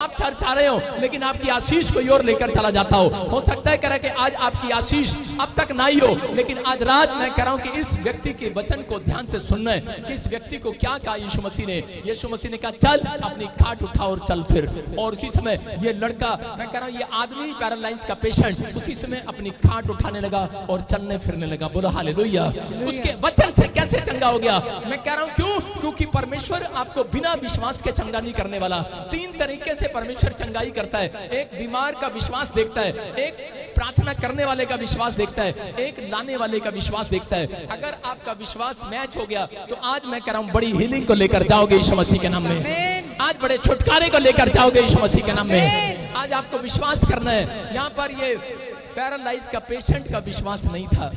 आप चर्च आ रहे हो लेकिन आपकी आशीष कोई और लेकर चला जाता हो सकता है कह रहा कि आज आपकी आशीष अब तक ना ही हो, लेकिन आज रात मैं कह रहा हूं कि इस व्यक्ति के वचन को ध्यान से सुनना है कि इस व्यक्ति को क्या कहा यीशु मसीह ने। यीशु मसीह ने कहा चल अपनी खाट उठा और चल फिर। और उसी समय ये लड़का, मैं कह रहा हूँ ये आदमी पैरालाइज का पेशेंट उसी समय अपनी खाट उठाने लगा और चलने फिरने लगा। बोलो हालेलुया। उसके वचन से कैसे चंगा हो गया? मैं कह रहा हूँ क्यों? क्योंकि परमेश्वर आपको बिना विश्वास के चंगा नहीं करने वाला। तीन तरीके से परमेश्वर चंगाई करता है। एक बीमार का विश्वास देखता है, एक प्रार्थना करने वाले का विश्वास देखता है, एक लाने वाले का विश्वास देखता है। अगर आपका विश्वास मैच हो गया तो आज मैं कह रहा हूं बड़ी हीलिंग को लेकर जाओगे यीशु मसीह के नाम में। आज बड़े छुटकारे को लेकर जाओगे यीशु मसीह के नाम में। आज आपको विश्वास करना है। यहाँ पर ये पैरालाइज का पेशेंट का विश्वास नहीं था,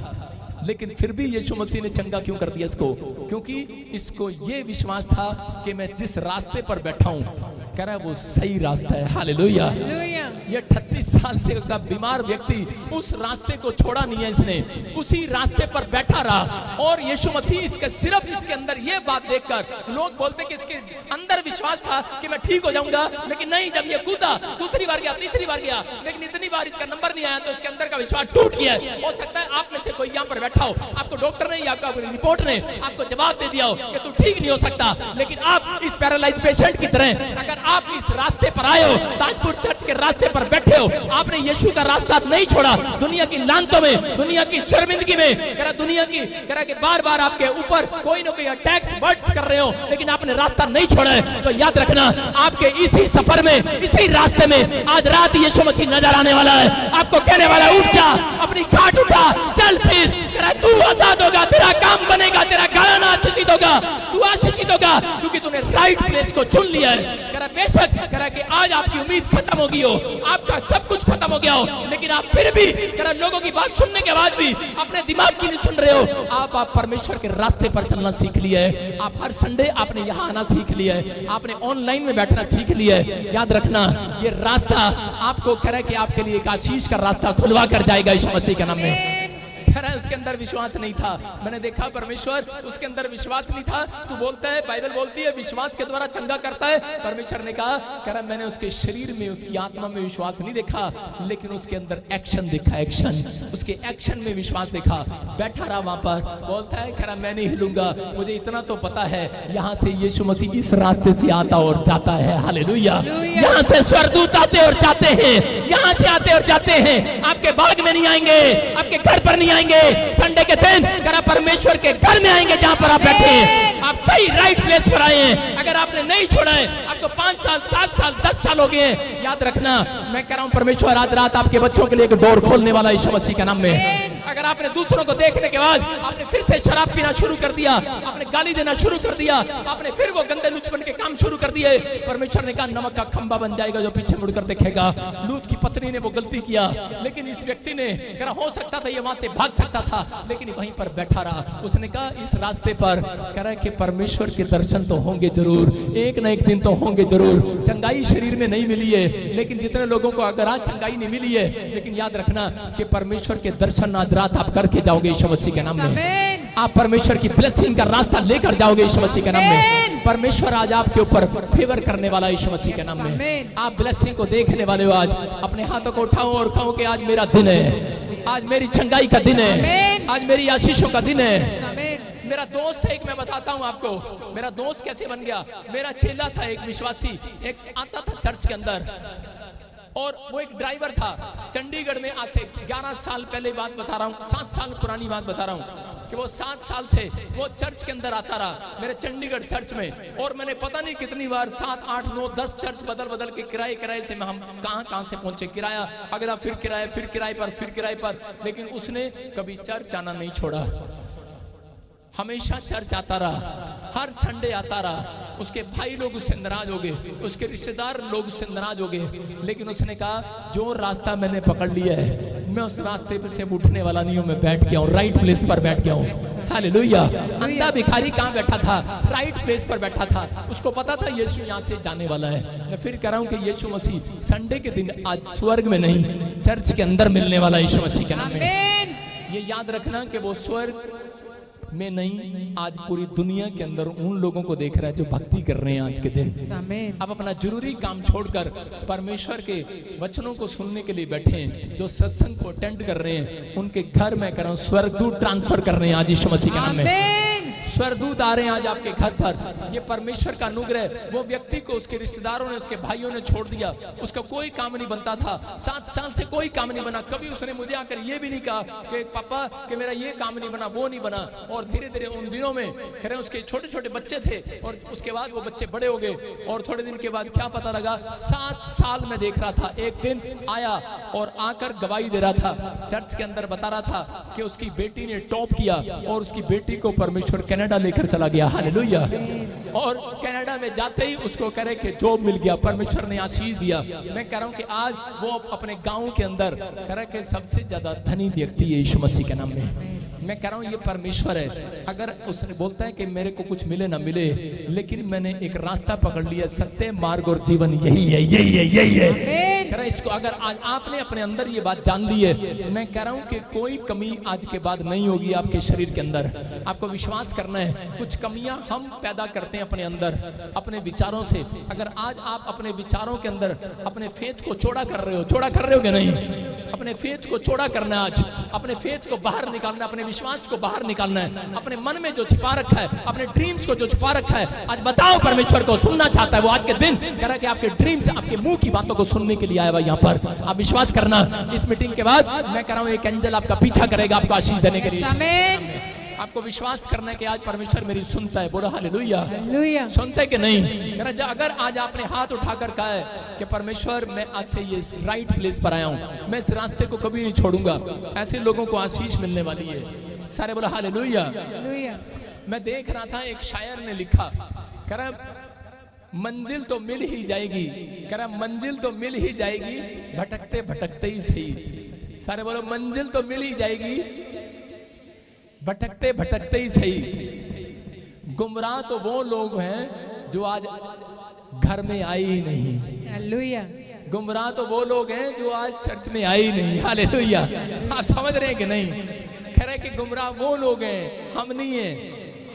लेकिन फिर भी यीशु मसीह ने चंगा क्यों कर दिया इसको? क्योंकि इसको ये विश्वास था कि मैं जिस रास्ते पर बैठा हूं कह रहा है वो सही रास्ता है। हालेलुया। ये 38 साल से का बीमार व्यक्ति उस रास्ते को छोड़ा नहीं है, इसने उसी रास्ते पर बैठा रहा। और यीशु मसीह इसके सिर्फ इसके अंदर ये बात देखकर लोग बोलते कि इसके अंदर विश्वास था कि मैं ठीक हो जाऊंगा, लेकिन नहीं, जब ये कूदा दूसरी बार गया, तीसरी बार गया, लेकिन इतनी बार इसका नंबर नहीं आया तो इसके अंदर का विश्वास टूट गया। हो सकता है आप में से कोई यहाँ पर बैठा हो, आपको डॉक्टर ने या आपका रिपोर्ट ने आपको जवाब दे दिया हो कि तू ठीक नहीं हो सकता, लेकिन आप इस पैरालाइज पेशेंट की तरह अगर आप इस रास्ते पर आए हो, ताजपुर चर्च के रास्ते पर बैठे हो, आपने यीशु का रास्ता नहीं छोड़ा, दुनिया की लानतों में, दुनिया की शर्मिंदगी में, कह रहा दुनिया की कह रहा कि बार बार आपके ऊपर कोई ना कोई अटैक्स वर्ड्स कर रहे हो, लेकिन आपने रास्ता नहीं छोड़ा है, तो याद रखना आपके इसी सफर में, इसी रास्ते में आज रात यीशु मसीह नजर आने वाला है। आपको कहने वाला है उठ जा, अपनी खाट उठा, चल फिर, तू आजाद होगा, तेरा काम बनेगा, तेरा गाना आशीषित होगा, तू आशीषित होगा, क्योंकि तूने राइट प्लेस को चुन लिया है। कह रहा बेशक कह रहा कि आज आपकी उम्मीद खत्म हो गई हो, आपका सब कुछ खत्म हो गया हो, लेकिन आप फिर भी कह रहा लोगों की बात सुनने के बाद भी अपने दिमाग की नहीं सुन रहे हो। आप परमेश्वर के रास्ते पर चलना सीख लिया है। आप हर संडे आपने यहाँ आना सीख लिया है, आपने ऑनलाइन में बैठना सीख लिया है। याद रखना ये रास्ता आपको कह रहा है कि आपके लिए एक आशीष का रास्ता खुलवा कर जाएगा यीशु मसीह के नाम में। कह रहा है उसके अंदर विश्वास नहीं था। मैंने देखा परमेश्वर उसके अंदर विश्वास नहीं था। तू बोलता है, बाइबल बोलती है विश्वास के द्वारा चंगा करता है। परमेश्वर ने कहा, कह रहा मैंने उसके शरीर में, उसकी आत्मा में विश्वास नहीं देखा, लेकिन उसके अंदर एक्शन देखा, एक्शन, उसके एक्शन में विश्वास देखा। बैठा रहा वहां पर, बोलता है कह रहा मैं नहीं हिलूंगा, मुझे इतना तो पता है यहाँ से यीशु मसीह इस रास्ते से आता और जाता है। हालेलुया। यहाँ से स्वर्गदूत आते और जाते हैं, यहाँ से आते और जाते हैं। आपके बाग में नहीं आएंगे, आपके घर पर नहीं आएंगे, संडे के दिन करा परमेश्वर के घर में आएंगे जहां पर आप बैठे हैं। आप सही राइट प्लेस पर आए हैं। अगर आपने नहीं छोड़ा है, आपको 5 साल 7 साल 10 साल हो गए हैं, याद रखना मैं कह रहा हूं परमेश्वर आज रात आपके बच्चों के लिए एक डोर खोलने वाला यीशु मसीह के नाम में। अगर आपने दूसरों को देखने के बाद आपने फिर से शराब पीना शुरू कर दिया, आपने गाली देना शुरू कर दिया, आपने फिर वो गंदे लुचपन के काम शुरू कर दिए, परमेश्वर ने कहा नमक का खंबा बन जाएगा जो पीछे मुड़कर देखेगा। लूत की पत्नी ने वो गलती किया, लेकिन इस व्यक्ति ने कहा हो सकता था ये वहां से भाग सकता था, लेकिन वहीं पर बैठा रहा। उसने कहा इस रास्ते पर कह रहा है कि परमेश्वर के दर्शन तो होंगे जरूर, एक ना एक दिन तो होंगे जरूर। चंगाई शरीर में नहीं मिली है, लेकिन जितने लोगों को अगर आज चंगाई नहीं मिली है, लेकिन याद रखना कि परमेश्वर के दर्शन आज रात आप करके जाओगे यीशु मसीह के नाम में। आप परमेश्वर की ब्लेसिंग का रास्ता लेकर जाओगे यीशु मसीह के नाम में। परमेश्वर आज आपके ऊपर फेवर करने वाला यीशु मसीह के नाम में। आप ब्लेसिंग को देखने वाले हो। आज अपने हाथों को उठाओ और कहो कि आज मेरा दिन है, आज मेरी चंगाई का दिन है, आज मेरी आशीषों का दिन है। मेरा दोस्त है एक, मैं बताता हूँ आपको मेरा दोस्त कैसे बन गया। मेरा चेला था एक विश्वासी, एक आता था चर्च के अंदर, और वो एक ड्राइवर था चंडीगढ़ में। आज से 11 साल पहले बात बता रहा हूँ, 7 साल पुरानी बात बता रहा हूँ कि वो 7 साल से वो चर्च के अंदर आता रहा, मेरे चंडीगढ़ चर्च में। और मैंने पता नहीं कितनी बार 7, 8, 9, 10 चर्च बदल बदल के किराए से हम कहाँ से पहुंचे, किराया अगला, फिर किराए, फिर किराए पर, फिर किराए पर, लेकिन उसने कभी चर्च आना नहीं छोड़ा। हमेशा चर्च आता रहा, हर संडे आता रहा। उसके भाई लोग उससे नाराज हो गए, उसके रिश्तेदार लोग उससे नाराज हो गए, लेकिन उसने कहा जो रास्ता मैंने पकड़ लिया है मैं उस रास्ते पे से उठने वाला नहीं हूं, मैं बैठ गया हूं, राइट प्लेस पर बैठ गया हूं। हालेलुया। अंधा भिखारी कहां बैठा था? राइट प्लेस पर बैठा था। उसको पता था यीशु यहां से जाने वाला है। मैं फिर कह रहा हूं कि यीशु मसीह संडे के दिन आज स्वर्ग में नहीं, चर्च के अंदर मिलने वाला यीशु मसीह के नाम में। ये याद रखना कि वो स्वर्ग मैं नहीं, आज पूरी दुनिया के अंदर उन लोगों को देख रहा है जो भक्ति कर रहे हैं आज के दिन। अब अपना जरूरी काम छोड़कर परमेश्वर के वचनों को सुनने के लिए बैठे हैं, जो सत्संग को अटेंड कर रहे हैं, उनके घर में कर रहा हूं स्वर्गदूत ट्रांसफर कर रहे हैं आज यीशु मसीह के नाम में। स्वर्गदूत आ रहे हैं आज आपके घर पर। ये परमेश्वर का अनुग्रह। वो व्यक्ति को उसके रिश्तेदारों ने, उसके भाइयों ने छोड़ दिया, उसका कोई काम नहीं बनता था, 7 साल से कोई काम नहीं बना। कभी उसने मुझे आकर ये भी नहीं कहा कि पापा कि मेरा ये काम नहीं बना, वो नहीं बना। और धीरे धीरे उन दिनों में कह रहे उसके छोटे छोटे बच्चे थे और उसके बाद वो बच्चे बड़े हो गए और थोड़े दिन के बाद क्या पता लगा 7 साल में देख रहा था। एक दिन आया और आकर गवाही दे रहा था चर्च के अंदर, बता रहा था कि उसकी बेटी ने टॉप किया और उसकी बेटी को परमेश्वर कनाडा लेकर चला गया। हालेलुया। और कनाडा में जाते ही उसको कह रहे कि जॉब मिल गया, परमेश्वर ने आशीष दिया। मैं कह रहा हूं कि आज वो अपने गांव के अंदर कह रहा कि सबसे ज्यादा धनी व्यक्ति है यीशु मसीह के नाम में। मैं कह रहा हूं ये परमेश्वर है। अगर उसने बोलता है कि मेरे को कुछ मिले ना मिले, लेकिन मैंने एक रास्ता पकड़ लिया, सत्य मार्ग और जीवन यही है, यही है, यही है। कह रहा इसको अगर आज आपने अपने अंदर ये बात जान ली है, मैं कह रहा हूं कि कोई कमी आज के बाद नहीं होगी आपके शरीर के अंदर। आपको विश्वास करना है। कुछ कमियां हम पैदा करते हैं अपने अंदर अपने विचारों से। अगर आज आप अपने विचारों के अंदर अपने फेथ को चौड़ा कर रहे हो, चौड़ा कर रहे हो कि नहीं? अपने फेथ को चौड़ा करना है आज, अपने फेथ को बाहर निकालना, अपने विश्वास को बाहर निकालना है। अपने मन में जो छिपा रखा है, अपने ड्रीम्स को जो छुपा रखा है, आज बताओ परमेश्वर को सुनना चाहता है वो आज के दिन। कह रहा है कि आपके ड्रीम्स, आपके मुंह की बातों को सुनने के लिए आया हुआ यहाँ पर। आप विश्वास करना, इस मीटिंग के बाद मैं कह रहा हूँ एक एंजल आपका पीछा करेगा आपको आशीष देने के लिए। आपको विश्वास करना है कि आज परमेश्वर मेरी सुनता है। बोलो हालेलुया। सुनते कि नहीं? अगर आज आपने हाथ उठाकर कहा है कि परमेश्वर मैं आज से ये राइट प्लेस पर आया हूँ, मैं इस रास्ते को कभी नहीं छोड़ूंगा, ऐसे लोगों को आशीष मिलने वाली है। सारे बोलो हालेलुया। मैं देख रहा था एक शायर ने लिखा, कह रहा मंजिल तो मिल ही जाएगी, कह रहा मंजिल तो मिल ही जाएगी, भटकते भटकते ही सही। सारे बोलो मंजिल तो मिल ही जाएगी, भटकते भटकते ही सही। गुमराह तो वो लोग हैं जो आज घर में आए ही नहीं। हालेलुया। गुमराह तो वो लोग हैं जो आज चर्च में आए ही नहीं। हालेलुया। आप समझ रहे हैं कि नहीं? कह रहे कि गुमराह वो लोग हैं, हम नहीं है,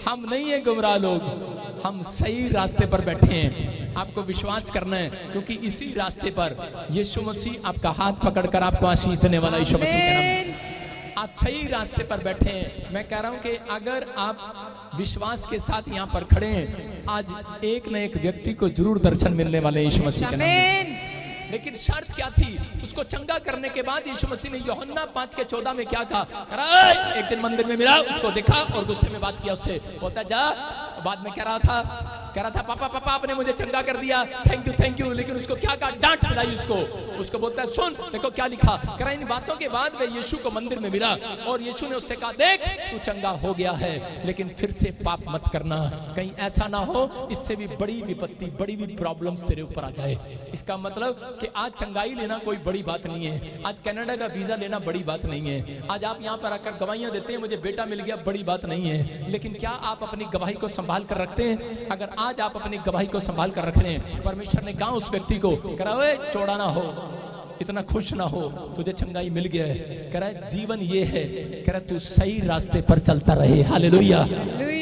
हम नहीं है गुमराह लोग, हम सही रास्ते पर बैठे हैं। आपको विश्वास करना है, क्योंकि इसी रास्ते पर यीशु मसीह आपका हाथ पकड़कर आपको आशीष देने वाला यीशु मसीह के नाम में। आप सही रास्ते पर बैठे हैं। मैं कह रहा हूं कि अगर आप विश्वास के साथ यहाँ पर खड़े हैं, आज एक न एक व्यक्ति को जरूर दर्शन मिलने वाले यीशु मसीह के नाम में। लेकिन शर्त क्या थी? उसको चंगा करने के बाद यीशु मसीह ने यूहन्ना 5:14 में क्या कहा? एक दिन मंदिर में मिला, उसको देखा और गुस्से में बात किया उससे। बोलता जा, बाद में कह रहा था पापा आपने मुझे चंगा कर दिया, थैंक यू। लेकिन उसको क्या कहा? डांट मिलाई उसको बोलता है सुन देखो क्या लिखा। कह रहा इन बातों के बाद वह यीशु को मंदिर में मिला और यीशु ने उससे कहा देख तू चंगा हो गया है, लेकिन फिर से पाप मत करना, कहीं ऐसा ना हो इससे भी बड़ी विपत्ति, बड़ी भी प्रॉब्लम्स तेरे ऊपर आ जाए। इसका मतलब कि आज चंगाई लेना कोई बड़ी बात नहीं है, आज कनाडा का वीजा लेना बड़ी बात नहीं है, आज आप यहाँ पर आकर गवाहियां देते हैं मुझे बेटा मिल गया, बड़ी बात नहीं है। लेकिन क्या आप अपनी गवाही को संभाल कर रखते हैं? अगर आज आप अपनी गवाही को संभाल कर रख रहे हैं, परमेश्वर ने कहा उस व्यक्ति को, कह रहा है चौड़ा ना हो, इतना खुश ना हो, तुझे चंगाई मिल गया है। कह रहा है जीवन ये है, कह रहा है तू सही रास्ते पर चलता रहे। हालेलुया।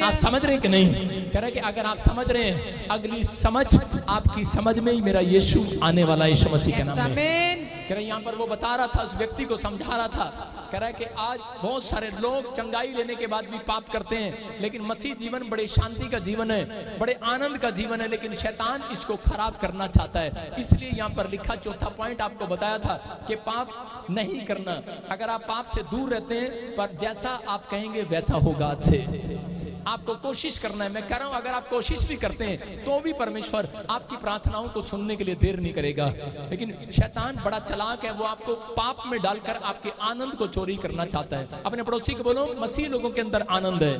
आप समझ रहे हैं कि नहीं? कह रहा है कि अगर आप समझ रहे हैं, अगली समझ आपकी समझ में ही मेरा यीशु आने वाला है, यीशु मसीह के नाम में। कह रहे यहाँ पर वो बता रहा था, उस व्यक्ति को समझा रहा था, कह रहा है कि आज बहुत सारे लोग चंगाई लेने के बाद भी पाप करते हैं, लेकिन मसीह जीवन बड़े शांति का जीवन है, बड़े आनंद का जीवन है, लेकिन शैतान इसको खराब करना चाहता है। इसलिए यहाँ पर लिखा, चौथा पॉइंट आपको बताया था कि पाप नहीं करना। अगर आप पाप से दूर रहते हैं, पर जैसा आप कहेंगे वैसा होगा। आज से आपको कोशिश करना है। मैं कह रहा हूं अगर आप कोशिश भी करते हैं तो भी परमेश्वर आपकी प्रार्थनाओं को सुनने के लिए देर नहीं करेगा। लेकिन शैतान बड़ा चालाक है, वो आपको पाप में डालकर आपके आनंद को चोरी करना चाहता है। अपने पड़ोसी को बोलो मसीह लोगों के अंदर आनंद है।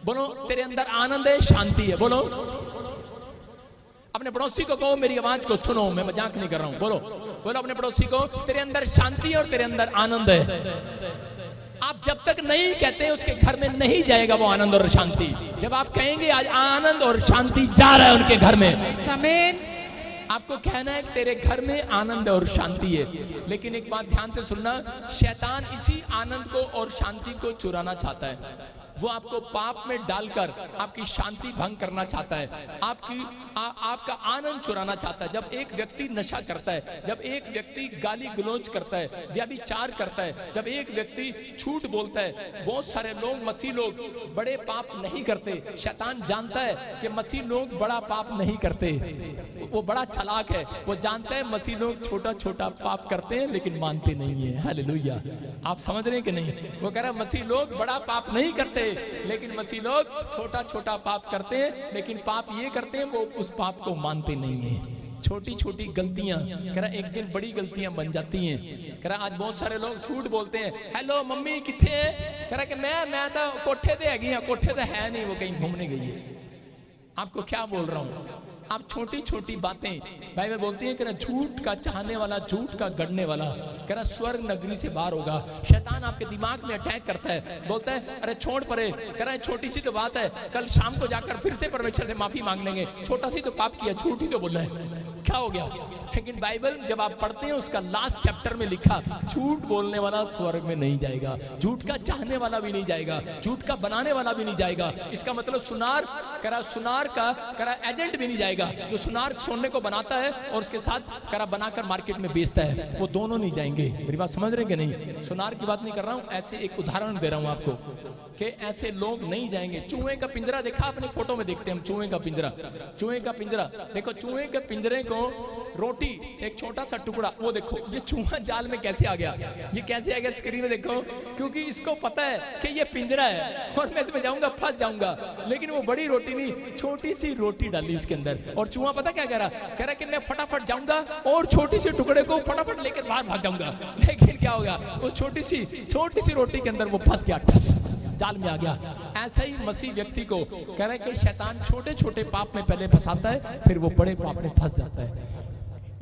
बोलो तेरे अंदर आनंद है, शांति है। बोलो अपने पड़ोसी को कहो मेरी आवाज को सुनो, मैं मजाक नहीं कर रहा हूं। बोलो अपने पड़ोसी को तेरे अंदर शांति है और तेरे अंदर आनंद है। आप जब तक नहीं कहते उसके घर में नहीं जाएगा वो आनंद और शांति। जब आप कहेंगे आज आनंद और शांति जा रहा है उनके घर में, आमीन। आपको कहना है कि तेरे घर में आनंद और शांति है। लेकिन एक बात ध्यान से सुनना, शैतान इसी आनंद को और शांति को चुराना चाहता है। वो आपको पाप में डालकर आपकी शांति भंग करना चाहता है, आपका आनंद चुराना चाहता है। जब एक व्यक्ति नशा करता है, जब एक व्यक्ति गाली गलौज करता है, व्यभिचार करता है, जब एक व्यक्ति झूठ बोलता है, बहुत सारे लोग मसीह लोग बड़े पाप नहीं करते। शैतान जानता है कि मसीह लोग बड़ा पाप नहीं करते, वो बड़ा चालाक है, वो जानता है मसीह लोग छोटा छोटा पाप करते हैं लेकिन मानते नहीं है। हालेलुया, आप समझ रहे हैं कि नहीं? वो कह रहा है मसीह लोग बड़ा पाप नहीं करते लेकिन मसीह लोग छोटा छोटा पाप करते हैं, लेकिन पाप ये करते हैं वो उस पाप को मानते नहीं है। छोटी छोटी गलतियां कह रहा एक दिन बड़ी गलतियां बन जाती हैं। कह रहा आज बहुत सारे लोग झूठ बोलते हैं, हेलो मम्मी किथे है? कह रहा कि मैं तो कोठे ते हैगी हां। कोठे तो है नहीं, वो कहीं घूमने गई है। आपको क्या बोल रहा हूं, आप छोटी छोटी बातें, भाई मैं बोलती है कि झूठ का चाहने वाला, झूठ का गढ़ने वाला कह रहा स्वर्ग नगरी से बाहर होगा। शैतान आपके दिमाग में अटैक करता है, बोलता है अरे छोड़ परे, कह रहा है छोटी सी तो बात है, कल शाम को जाकर फिर से परमेश्वर से माफी मांग लेंगे, छोटा सी तो पाप किया, झूठ ही तो बोल रहा है, क्या हो गया? लेकिन बाइबल जब आप पढ़ते हैं उसका लास्ट चैप्टर में लिखा झूठ बोलने वाला स्वर्ग में नहीं जाएगा, झूठ का चाहने वाला भी नहीं जाएगा, झूठ का बनाने वाला भी नहीं जाएगा। इसका मतलब सुनार करा, सुनार का करा एजेंट भी नहीं जाएगा। जो सुनार सोने को बनाता है और उसके साथ करा बनाकर मार्केट में बेचता है, वो दोनों नहीं जाएंगे। मेरी बात समझ रहे हैं कि नहीं? सुनार की बात नहीं कर रहा हूं, ऐसे एक उदाहरण दे रहा हूं आपको कि ऐसे लोग नहीं जाएंगे। चूहे का पिंजरा देखा अपने फोटो में, देखते हैं हम चूहे का पिंजरा, चूहे का पिंजरा देखो, चूहे के पिंजरे को रोटी एक छोटा सा टुकड़ा, वो देखो ये चूहा जाल में कैसे आ गया, ये कैसे आ गया स्क्रीन में देखो, क्योंकि इसको पता है कि ये पिंजरा है और मैं इसमें जाऊंगा फंस जाऊंगा। लेकिन वो बड़ी रोटी नहीं, छोटी सी रोटी डाली उसके अंदर, और चूहा पता क्या कह रहा कि मैं फटाफट जाऊंगा और छोटी सी टुकड़े को फटाफट लेकर बाहर भाग जाऊंगा। लेकिन क्या होगा, उस छोटी सी रोटी के अंदर वो फंस गया, जाल में आ गया। ऐसा ही मसीह व्यक्ति को कह रहा है कि शैतान छोटे छोटे पाप में पहले फंसाता है, फिर वो बड़े पाप में फंस जाता है।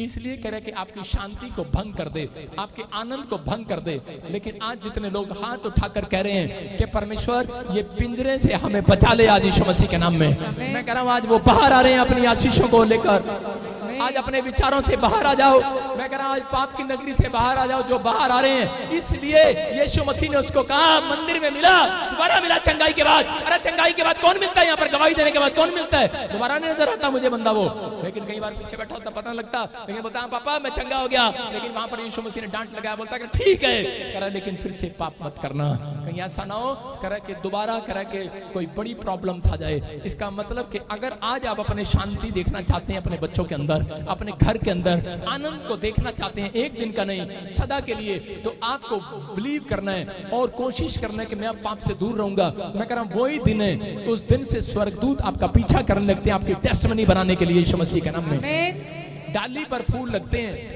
इसलिए कह रहे कि आपकी शांति को भंग कर दे, आपके आनंद को भंग कर दे। लेकिन आज जितने लोग हाथ उठाकर कह रहे हैं कि परमेश्वर ये पिंजरे से हमें बचा ले आज यीशु मसीह के नाम में, मैं कह रहा हूं आज वो बाहर आ रहे हैं अपनी आशीषों को लेकर। आज अपने विचारों से बाहर आ जाओ, मैं कह रहा हूं आज पाप की नगरी से बाहर आ जाओ जो बाहर आ रहे हैं। इसलिए यीशु मसीह ने उसको कहा, मंदिर में मिला, दोबारा मिला चंगाई के बाद। अरे चंगाई के बाद कौन मिलता है? यहाँ पर गवाही देने के बाद कौन मिलता है? दोबारा नहीं नजर आता मुझे बंदा वो, लेकिन कई बार पीछे बैठा होता पता नहीं लगता, लेकिन बोलता है पापा मैं चंगा हो गया। लेकिन वहां पर यीशु मसीह ने डांट लगाया, बोलता है ठीक है, करा लेकिन फिर से पाप मत करना, कहीं ऐसा ना हो करा कि दोबारा करा के कोई बड़ी प्रॉब्लम्स आ जाए। इसका मतलब कि अगर आज आप अपने शांति देखना चाहते हैं अपने बच्चों के अंदर, अपने घर के अंदर आनंद को देखना चाहते हैं, एक दिन का नहीं सदा के लिए, तो आपको बिलीव करना है और कोशिश करना है कि मैं अब पाप से दूर रहूंगा। मैं कह रहा हूं वही दिन है, उस दिन से स्वर्गदूत आपका पीछा करने लगते हैं आपकी टेस्टमनी बनाने के लिए यीशु मसीह के नाम में। डाली पर फूल लगते हैं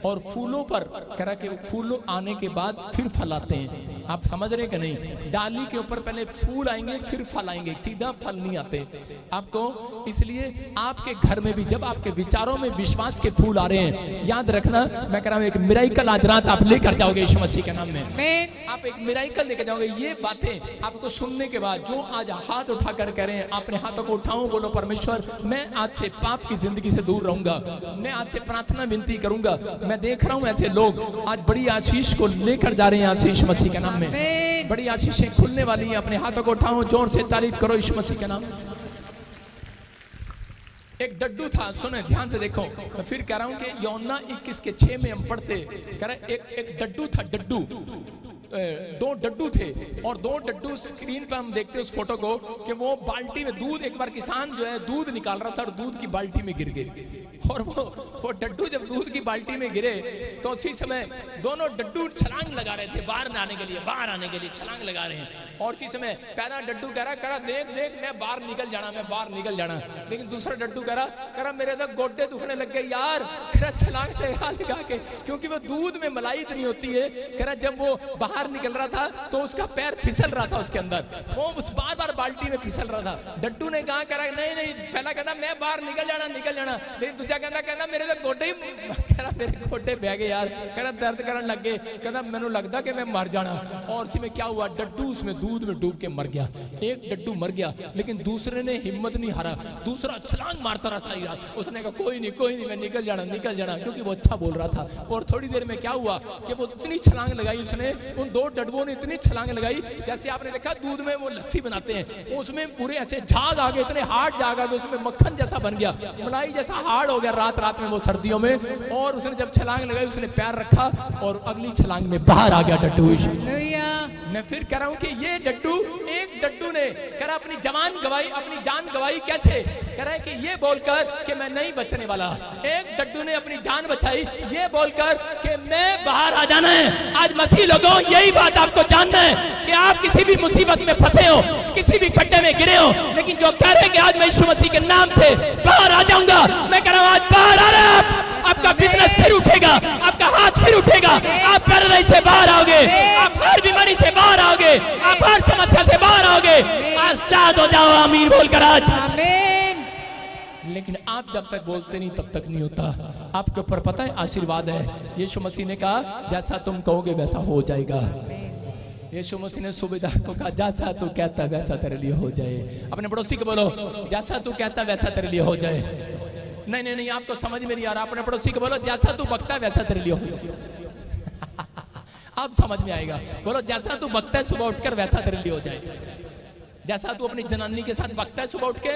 और फूलों पर कह रहा कि फूल आने के बाद फिर फल आते हैं। आप समझ रहे कि नहीं? डाली के ऊपर पहले फूल आएंगे फिर फल आएंगे, सीधा फल नहीं आते आपको। इसलिए आपके घर में भी जब आपके विचारों में विश्वास के फूल आ रहे हैं, याद रखना मैं कह रहा हूं एक मिराइकल आज रात आप लेकर जाओगे यीशु मसीह के नाम में। आप एक मिराइकल लेकर जाओगे। ये बातें आपको सुनने के बाद जो आज हाथ उठाकर कह रहे हैं, अपने हाथों को उठाऊं, बोलो परमेश्वर मैं आज से पाप की जिंदगी से दूर रहूंगा, मैं आज से प्रार्थना विनती करूंगा। मैं देख रहा हूं ऐसे लोग आज बड़ी आशीष को लेकर जा रहे हैं यहां से यीशु मसीह के नाम में। बड़ी आशीषें खुलने वाली हैं। अपने हाथों को उठाओ, जोर से तारीफ करो यीशु मसीह के नाम। एक डड्डू था, सुने ध्यान से देखो, मैं फिर कह रहा हूं कि यूहन्ना 21:6 में हम पढ़ते, कह रहे एक डड्डू था, डड्डू, दो डड्डू थे और दो डड्डू स्क्रीन पर हम देखते उस फोटो को कि वो बाल्टी में दूध, एक बार किसान जो है दूध निकाल रहा था और दूध की बाल्टी में गिर गए। और वो डड्डू जब दूध की बाल्टी में गिरे तो उसी समय दोनों डड्डू छलांग लगा रहे थे बाहर आने के लिए, बाहर आने के लिए छलांग लगा रहे हैं। और उसी समय पहला डड्डू कह रहा देख देख मैं बाहर निकल जाना, मैं बाहर निकल जाना। लेकिन दूसरा डड्डू कह रहा मेरे तो गोड्डे दुखने लग गए यार, कह रहा छलांग लगा के, क्योंकि वो दूध में मलाई इतनी होती है। कह रहा जब वो बाहर निकल रहा था तो उसका पैर फिसल रहा था उसके अंदर, वो उस बार बार बाल्टी में फिसल रहा था। डड्डू ने कहा कह रहा नहीं, पहला कहता मैं बाहर निकल जाना, लेकिन दूसरा कहता मेरे तो गोड्डे ही, कह रहा मेरे गोड्डे बह गए यार, कह रहा दर्द करने लग गए, कहता मैंने लगता कि मैं मर जाना। और उसी में क्या हुआ, डड्डू उसमें दूध में डूब के मर गया। एक डड्डू मर गया, लेकिन दूसरे ने हिम्मत नहीं हारा, दूसरा छलांग मारता रहा सारी रात। उसने कहा कोई नहीं मैं निकल जाना, क्योंकि वो अच्छा बोल रहा था। और थोड़ी देर में क्या हुआ कि वो इतनी छलांग लगाई उसने, उन दो डडुओं ने इतनी छलांग लगाई, जैसे आपने देखा दूध में वो लस्सी बनाते हैं, उसमें पूरे ऐसे झाग आ गए, इतने हार्ड झाग आ गए, उसमें मक्खन जैसा बन गया, मलाई जैसा हार्ड हो गया रात में वो सर्दियों में। और उसने जब छलांग लगाई उसने पैर रखा और अगली छलांग में बाहर आ गया डड्डू। मैं फिर कह रहा हूं कि ये डड्डू, एक डड्डू ने कह रहा अपनी जवान गवाई, अपनी जान गवाई कैसे, कह रहा है कि ये बोलकर कि मैं नहीं बचने वाला। एक डड्डू ने अपनी जान बचाई ये बोलकर कि मैं बाहर आ जाना है। आज मसीह लोगों यही बात आपको जानना है कि आप किसी भी मुसीबत में फंसे हो, किसी भी खड्डे में गिरे हो, लेकिन जो कह रहे हैं कि आज मैं यीशु मसीह के नाम से बाहर आ जाऊंगा, मैं कह रहा हूं आज बाहर आ रहा है। आपका बिजनेस फिर उठेगा, आपका हाथ फिर उठेगा, आप पैरालाइज से बाहर आओगे, आप हर बीमारी से बाहर आओगे, आप हर समस्या से बाहर आओगे। आजाद हो जाओ आमीन बोलकर आज। लेकिन आप जब तक बोलते नहीं तब तक नहीं होता। आपके ऊपर पता है आशीर्वाद है। यीशु मसीह ने कहा जैसा तुम कहोगे वैसा हो जाएगा। यीशु मसीह ने सूबेदार को कहा जैसा तू कहता वैसा तेरे लिए हो जाए। अपने पड़ोसी को बोलो जैसा तू कहता वैसा तेरे लिए हो जाए। नहीं नहीं नहीं, आपको समझ में नहीं आ रहा। अपने पड़ोसी को बोलो जैसा तू बकता है वैसा तेरे लिए हो जाए। आप समझ में आएगा। बोलो जैसा तू बकता है सुबह उठकर वैसा तेरे लिए हो जाए। जैसा तू अपनी जनानी के साथ बकता है सुबह उठ के,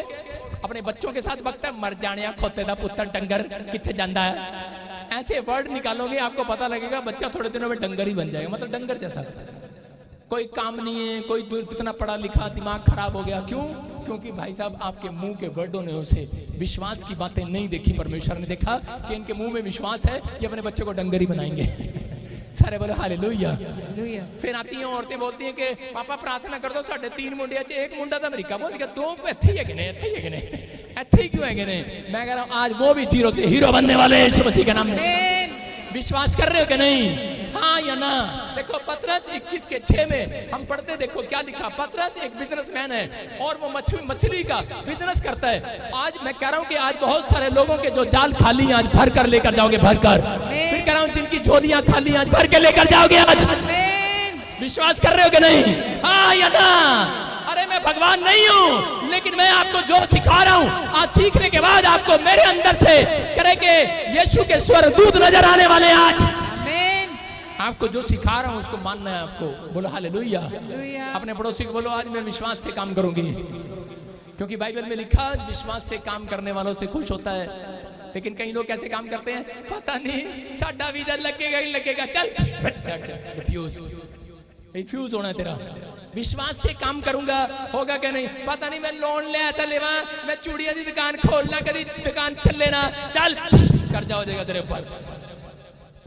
अपने बच्चों के साथ बकता है, मर जाने खोते दा पुत्र डंगर किथे जाता है, ऐसे वर्ड निकालोगे आपको पता लगेगा बच्चा थोड़े दिनों में डंगर ही बन जाएगा। मतलब डंगर जैसा, कोई काम नहीं है, कोई इतना पढ़ा लिखा, दिमाग खराब हो गया। क्यों? क्योंकि भाई साहब आपके मुंह के वर्डों ने उसे विश्वास की बातें नहीं देखी। परमेश्वर ने देखा कि इनके मुंह में विश्वास है, ये अपने बच्चे को डंगर ही बनाएंगे। सारे बोलो हालेलुया। फिर आती हैं औरतें बोलती हैं कि पापा प्रार्थना कर दो, साढ़े 3 मुंडे अच्छे, एक मुंडा तो अमेरिका बोल गया, 2 इत्थे ही है कि नहीं, इत्थे ही है कि नहीं, इत्थे ही क्यों है कि नहीं। मैं कह रहा हूं आज वो भी जीरो से हीरो बनने वाले यीशु मसीह के नाम में। विश्वास कर रहे हो कि नहीं? हाँ या ना? देखो पतरस 21:6 में हम पढ़ते, देखो क्या लिखा। पतरस एक बिजनेसमैन है और वो मछली का बिजनेस करता है। आज मैं कह रहा हूँ कि आज बहुत सारे लोगों के जो जाल खाली आज भर कर लेकर जाओगे, भर कर। फिर कह रहा हूँ जिनकी झोलियां खाली आज भर के लेकर जाओगे आज। विश्वास कर रहे हो कि नहीं? हाँ या ना? अरे मैं भगवान नहीं हूँ, लेकिन मैं आपको जो सिखा रहा हूँ, आज सीखने के बाद आपको मेरे अंदर से करे के यीशु के स्वर्गदूत नजर आने वाले। आज आपको जो सिखा रहा हूँ उसको मानना है आपको। बोलो हालेलुया। अपने पड़ोसी को बोलो आज मैं विश्वास से काम करूंगी, क्योंकि बाइबल में लिखा विश्वास से काम करने वालों से खुश होता है। लेकिन कई लोग कैसे काम करते हैं, पता नहीं साडा वीजा लगेगा ही लगेगा, चल रिफ्यूज होना है तेरा। विश्वास से काम करूंगा, होगा क्या नहीं पता नहीं। मैं लोन ले आता लेवा, मैं चूड़िया की दुकान खोलना, कभी दुकान चल लेना, चल कर्जा हो जाएगा तेरे ऊपर।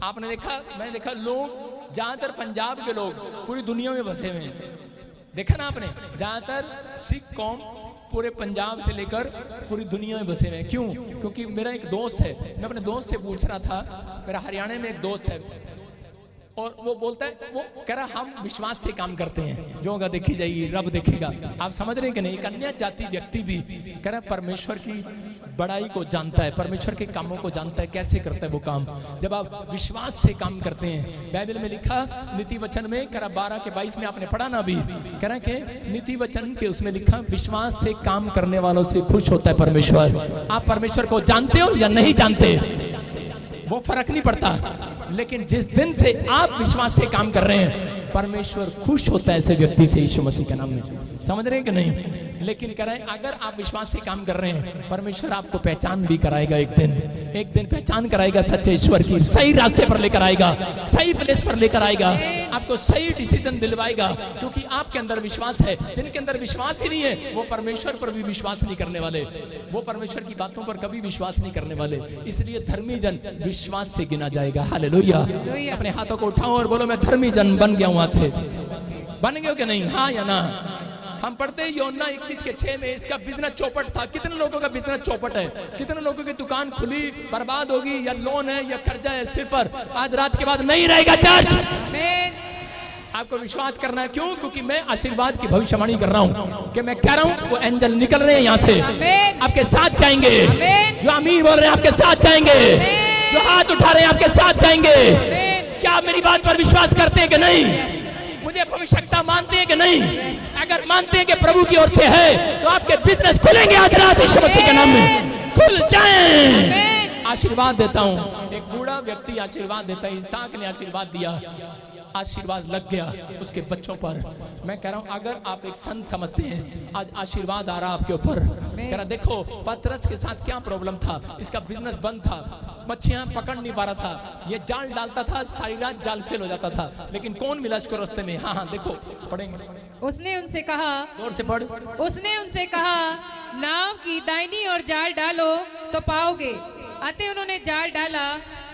आपने देखा, मैंने देखा लोग ज्यादातर पंजाब के लोग पूरी दुनिया में बसे हुए हैं। देखा ना आपने, ज्यादातर सिख कौम पूरे पंजाब से लेकर पूरी दुनिया में बसे हुए हैं। क्यों? क्योंकि मेरा एक दोस्त है, मैं अपने दोस्त से पूछ रहा था, मेरा हरियाणा में एक दोस्त है और वो बोलता है, वो कह रहा हम विश्वास से काम करते हैं, जो होगा देखी जाएगी, रब देखेगा। आप समझ रहे हैं कि नहीं? कन्या जाति व्यक्ति भी कह रहा परमेश्वर की बड़ाई को जानता है, परमेश्वर के कामों को जानता है, कैसे करता है वो काम। जब आप विश्वास से काम करते हैं, बाइबल में लिखा नीति वचन में, कह रहा 12:22 में आपने पढ़ा ना अभी, कह रहा कि नीति वचन के उसमें लिखा विश्वास से काम करने वालों से खुश होता है परमेश्वर। आप परमेश्वर को जानते हो या नहीं जानते वो फर्क नहीं पड़ता, लेकिन जिस दिन से आप विश्वास से काम कर रहे हैं परमेश्वर खुश होता है ऐसे व्यक्ति से, यीशु मसीह के नाम में। समझ रहे हैं कि नहीं? लेकिन कह रहे हैं अगर आप विश्वास से काम कर रहे हैं परमेश्वर आपको पहचान भी कराएगा। एक दिन पहचान कराएगा सच्चे ईश्वर की, सही रास्ते पर लेकर आएगा, सही प्लेस पर लेकर आएगा, आपको सही डिसीजन दिलवाएगा, क्योंकि आपके अंदर विश्वास है। जिनके अंदर विश्वास ही नहीं है वो परमेश्वर पर भी विश्वास नहीं करने वाले, वो परमेश्वर की बातों पर कभी विश्वास नहीं करने वाले। इसलिए धर्मी जन विश्वास से गिना जाएगा। हालेलुया। अपने हाथों को उठाओ और बोलो मैं धर्मी जन बन गया हूं। आज से बन गए हो कि नहीं? हाँ या ना? हम पढ़ते हैं यूहन्ना 21:6 में, इसका बिजनेस चौपट था। कितने लोगों का बिजनेस चौपट है? कितने लोगों की दुकान खुली बर्बाद होगी, या लोन है या कर्जा है सिर पर, आज रात के बाद नहीं रहेगा चर्च। आपको विश्वास करना है। क्यों? क्योंकि मैं आशीर्वाद की भविष्यवाणी कर रहा हूँ कि मैं कह रहा हूँ वो एंजल निकल रहे हैं यहाँ से, आपके साथ जाएंगे। जो आमीन बोल रहे हैं आपके साथ जाएंगे, जो हाथ उठा रहे हैं आपके साथ जाएंगे। क्या आप मेरी बात पर विश्वास करते हैं कि नहीं? मुझे भविष्यता मानते हैं कि नहीं? अगर मानते हैं कि प्रभु की ओर से है तो आपके बिजनेस खुलेंगे आज रात यीशु मसीह के नाम में, खुल जाएं। आशीर्वाद देता हूँ। एक बूढ़ा व्यक्ति आशीर्वाद देता है। इसहाक ने आशीर्वाद दिया, आशीर्वाद लग गया उसके बच्चों पर। मैं कह रहा हूं अगर आप एक संत समझते हैं, आज आशीर्वाद आ रहा आपके ऊपर। कह रहा देखो पतरस के साथ क्या प्रॉब्लम था, इसका बिजनेस बंद था, मच्छियां पकड़ नहीं पा रहा था, ये जाल डालता था, सारी रात जाल फेल हो जाता था, लेकिन कौन मिला इसको रास्ते में। हाँ देखो पढ़ेंगे। उसने उनसे कहा, जोर से पढ़। उसने उनसे कहा, नाव की दाहिनी ओर जाल डालो तो पाओगे। अतः उन्होंने जाल डाला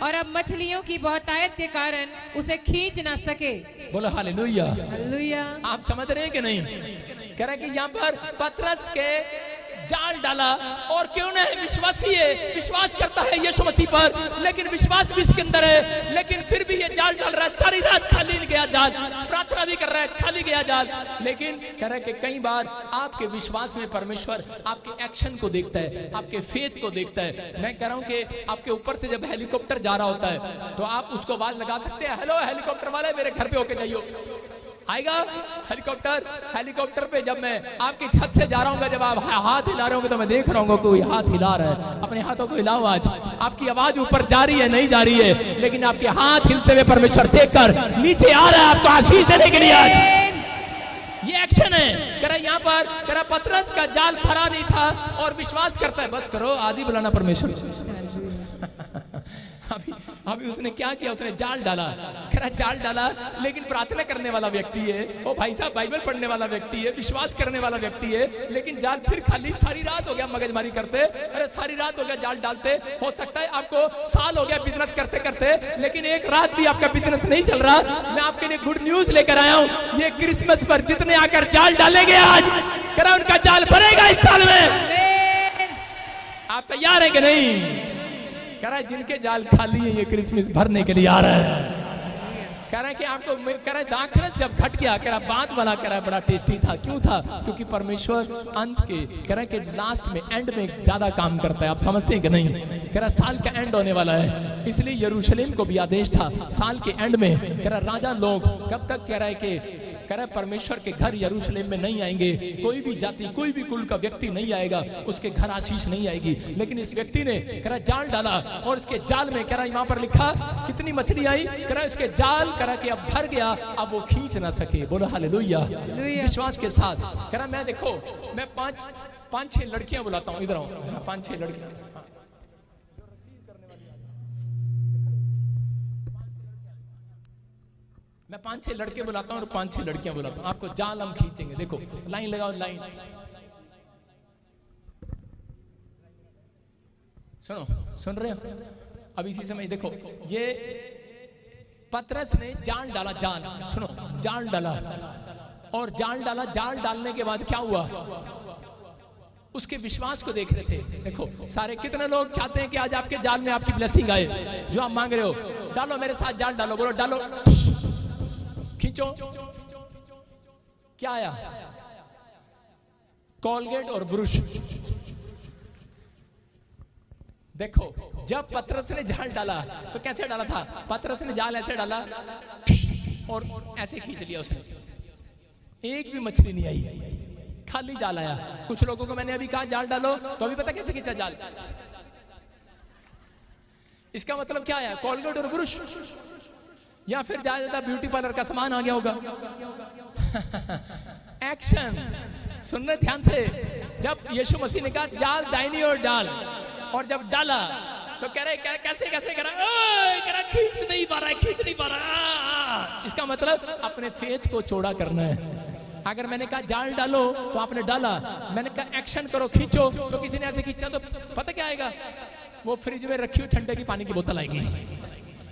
और अब मछलियों की बहुतायत के कारण उसे खींच ना सके। बोलो हालेलुया। हालेलुया। आप समझ रहे हैं कि नहीं? कह रहा है कि यहाँ पर पतरस के जाल डाला और क्यों नहीं, विश्वासी है, विश्वास करता है यीशु मसीह पर, लेकिन विश्वास भी इसके अंदर है, लेकिन फिर भी ये जाल डाल रहा है। सारी रात खाली गया जाल, प्रार्थना भी कर रहा है, खाली गया जाल। लेकिन कह रहा है कि कई बार आपके विश्वास में परमेश्वर आपके एक्शन को देखता है, आपके फेथ को देखता है। मैं कह रहा हूं कि आपके ऊपर से जब हेलीकॉप्टर जा रहा होता है तो आप उसको आवाज लगा सकते हैं, हेलो हेलीकॉप्टर वाले मेरे घर पे होके जाइयो। आएगा हेलीकॉप्टर। हेलीकॉप्टर पे जब मैं आपकी छत से जा रहा हूँ, जब आप हाथ हिला रहे होंगे तो मैं देख रहा हूँ कोई हाथ हिला रहा है। अपने हाथों को हिलाओ। आज आपकी आवाज ऊपर जा रही है, नहीं जा रही है, लेकिन आपके हाथ हिलते हुए परमेश्वर देखकर नीचे आ रहा है आपको आशीष देने के लिए। आज ये एक्शन है। कह रहा यहाँ पर, कह रहा पतरस का जाल फरा नहीं था और विश्वास करता है। बस करो, आदि बुलाना परमेश्वर। अभी उसने क्या किया, उसने जाल डाला। कह रहा जाल डाला, लेकिन प्रार्थना करने वाला व्यक्ति है वो, भाई साहब बाइबल पढ़ने वाला व्यक्ति है, विश्वास करने वाला व्यक्ति है, लेकिन जाल फिर खाली। सारी रात हो गया मगजमारी करते, अरे सारी रात हो गया जाल डालते। हो सकता है आपको साल हो गया बिजनेस करते करते, लेकिन एक रात भी आपका बिजनेस नहीं चल रहा। मैं आपके लिए गुड न्यूज लेकर आया हूँ। ये क्रिसमस पर जितने आकर जाल डालेंगे आज, कह रहा उनका जाल भरेगा इस साल में। आप तैयार हैं कि नहीं? कह रहा है जिनके जाल खाली है ये क्रिसमस भरने के लिए आ रहा है। कह रहा है कि आपको, कह रहा है दाखरस जब घट गया, कह रहा बात वाला, कह रहा बड़ा टेस्टी था। क्यों था? क्योंकि परमेश्वर अंत के, कह रहा है कि लास्ट में, एंड में ज्यादा काम करता है। आप समझते हैं कि नहीं? कह रहा साल का एंड होने वाला है, इसलिए यरूशलेम को भी आदेश था साल के एंड में। कह रहा राजा लोग कब तक, कह रहा है कि, कह रहा परमेश्वर के घर यरूशलेम में नहीं आएंगे। कोई भी जाति, कोई भी कुल का व्यक्ति नहीं आएगा, उसके घर आशीष नहीं आएगी। लेकिन इस व्यक्ति ने, कह रहा जाल डाला और इसके जाल में, कह रहा वहां पर लिखा कितनी मछली आई, कह रहा इसके जाल, कह रहा कि अब भर गया, अब वो खींच ना सके। बोलो हालेलुया। विश्वास के साथ। कह रहा मैं देखो, मैं पांच छह लड़कियां बुलाता हूँ, इधर आओ, 5-6 लड़कियां। मैं 5-6 लड़के बुलाता हूँ और 5-6 लड़कियां बुलाता हूँ। आपको जाल हम खींचेंगे। देखो लाइन लगाओ, लाइन। सुनो, सुन रहे हो? अब इसी समय देखो, ये पतरस ने जाल डाला, जाल, सुनो, जाल डाला और जाल डाला। जाल डालने के बाद क्या हुआ? उसके विश्वास को देख रहे थे। देखो सारे, कितने लोग चाहते हैं कि आज आपके जाल में आपकी ब्लेसिंग आए, जो आप मांग रहे हो? डालो मेरे साथ, जाल डालो। बोलो डालो, खींचो। क्या आया? कोलगेट और ब्रुश। देखो जब पतरस ने जाल डाला तो कैसे डाला था? पतरस ने जाल ऐसे डाला और ऐसे खींच लिया उसने, एक भी मछली नहीं आई, खाली जाल आया। कुछ लोगों को मैंने अभी कहा जाल डालो, तो अभी पता कैसे खींचा जाल? इसका मतलब क्या है? कोलगेट और ब्रुश, या फिर ज्यादा ब्यूटी पार्लर का सामान आ गया होगा। एक्शन सुनने ध्यान से। जब यीशु मसीह ने कहा जाल दाहिनी ओर डाल, और जब डाला तो कह रहे कैसे कैसे कह रहा, खींच नहीं पा रहा है, खींच नहीं पा रहा। इसका मतलब अपने फेथ को चौड़ा करना है। अगर मैंने कहा जाल डालो तो आपने डाला, मैंने कहा एक्शन करो, खींचो, तो किसी ने ऐसे खींचा तो पता क्या आएगा? वो फ्रिज में रखी हुई ठंडे की पानी की बोतल आएगी।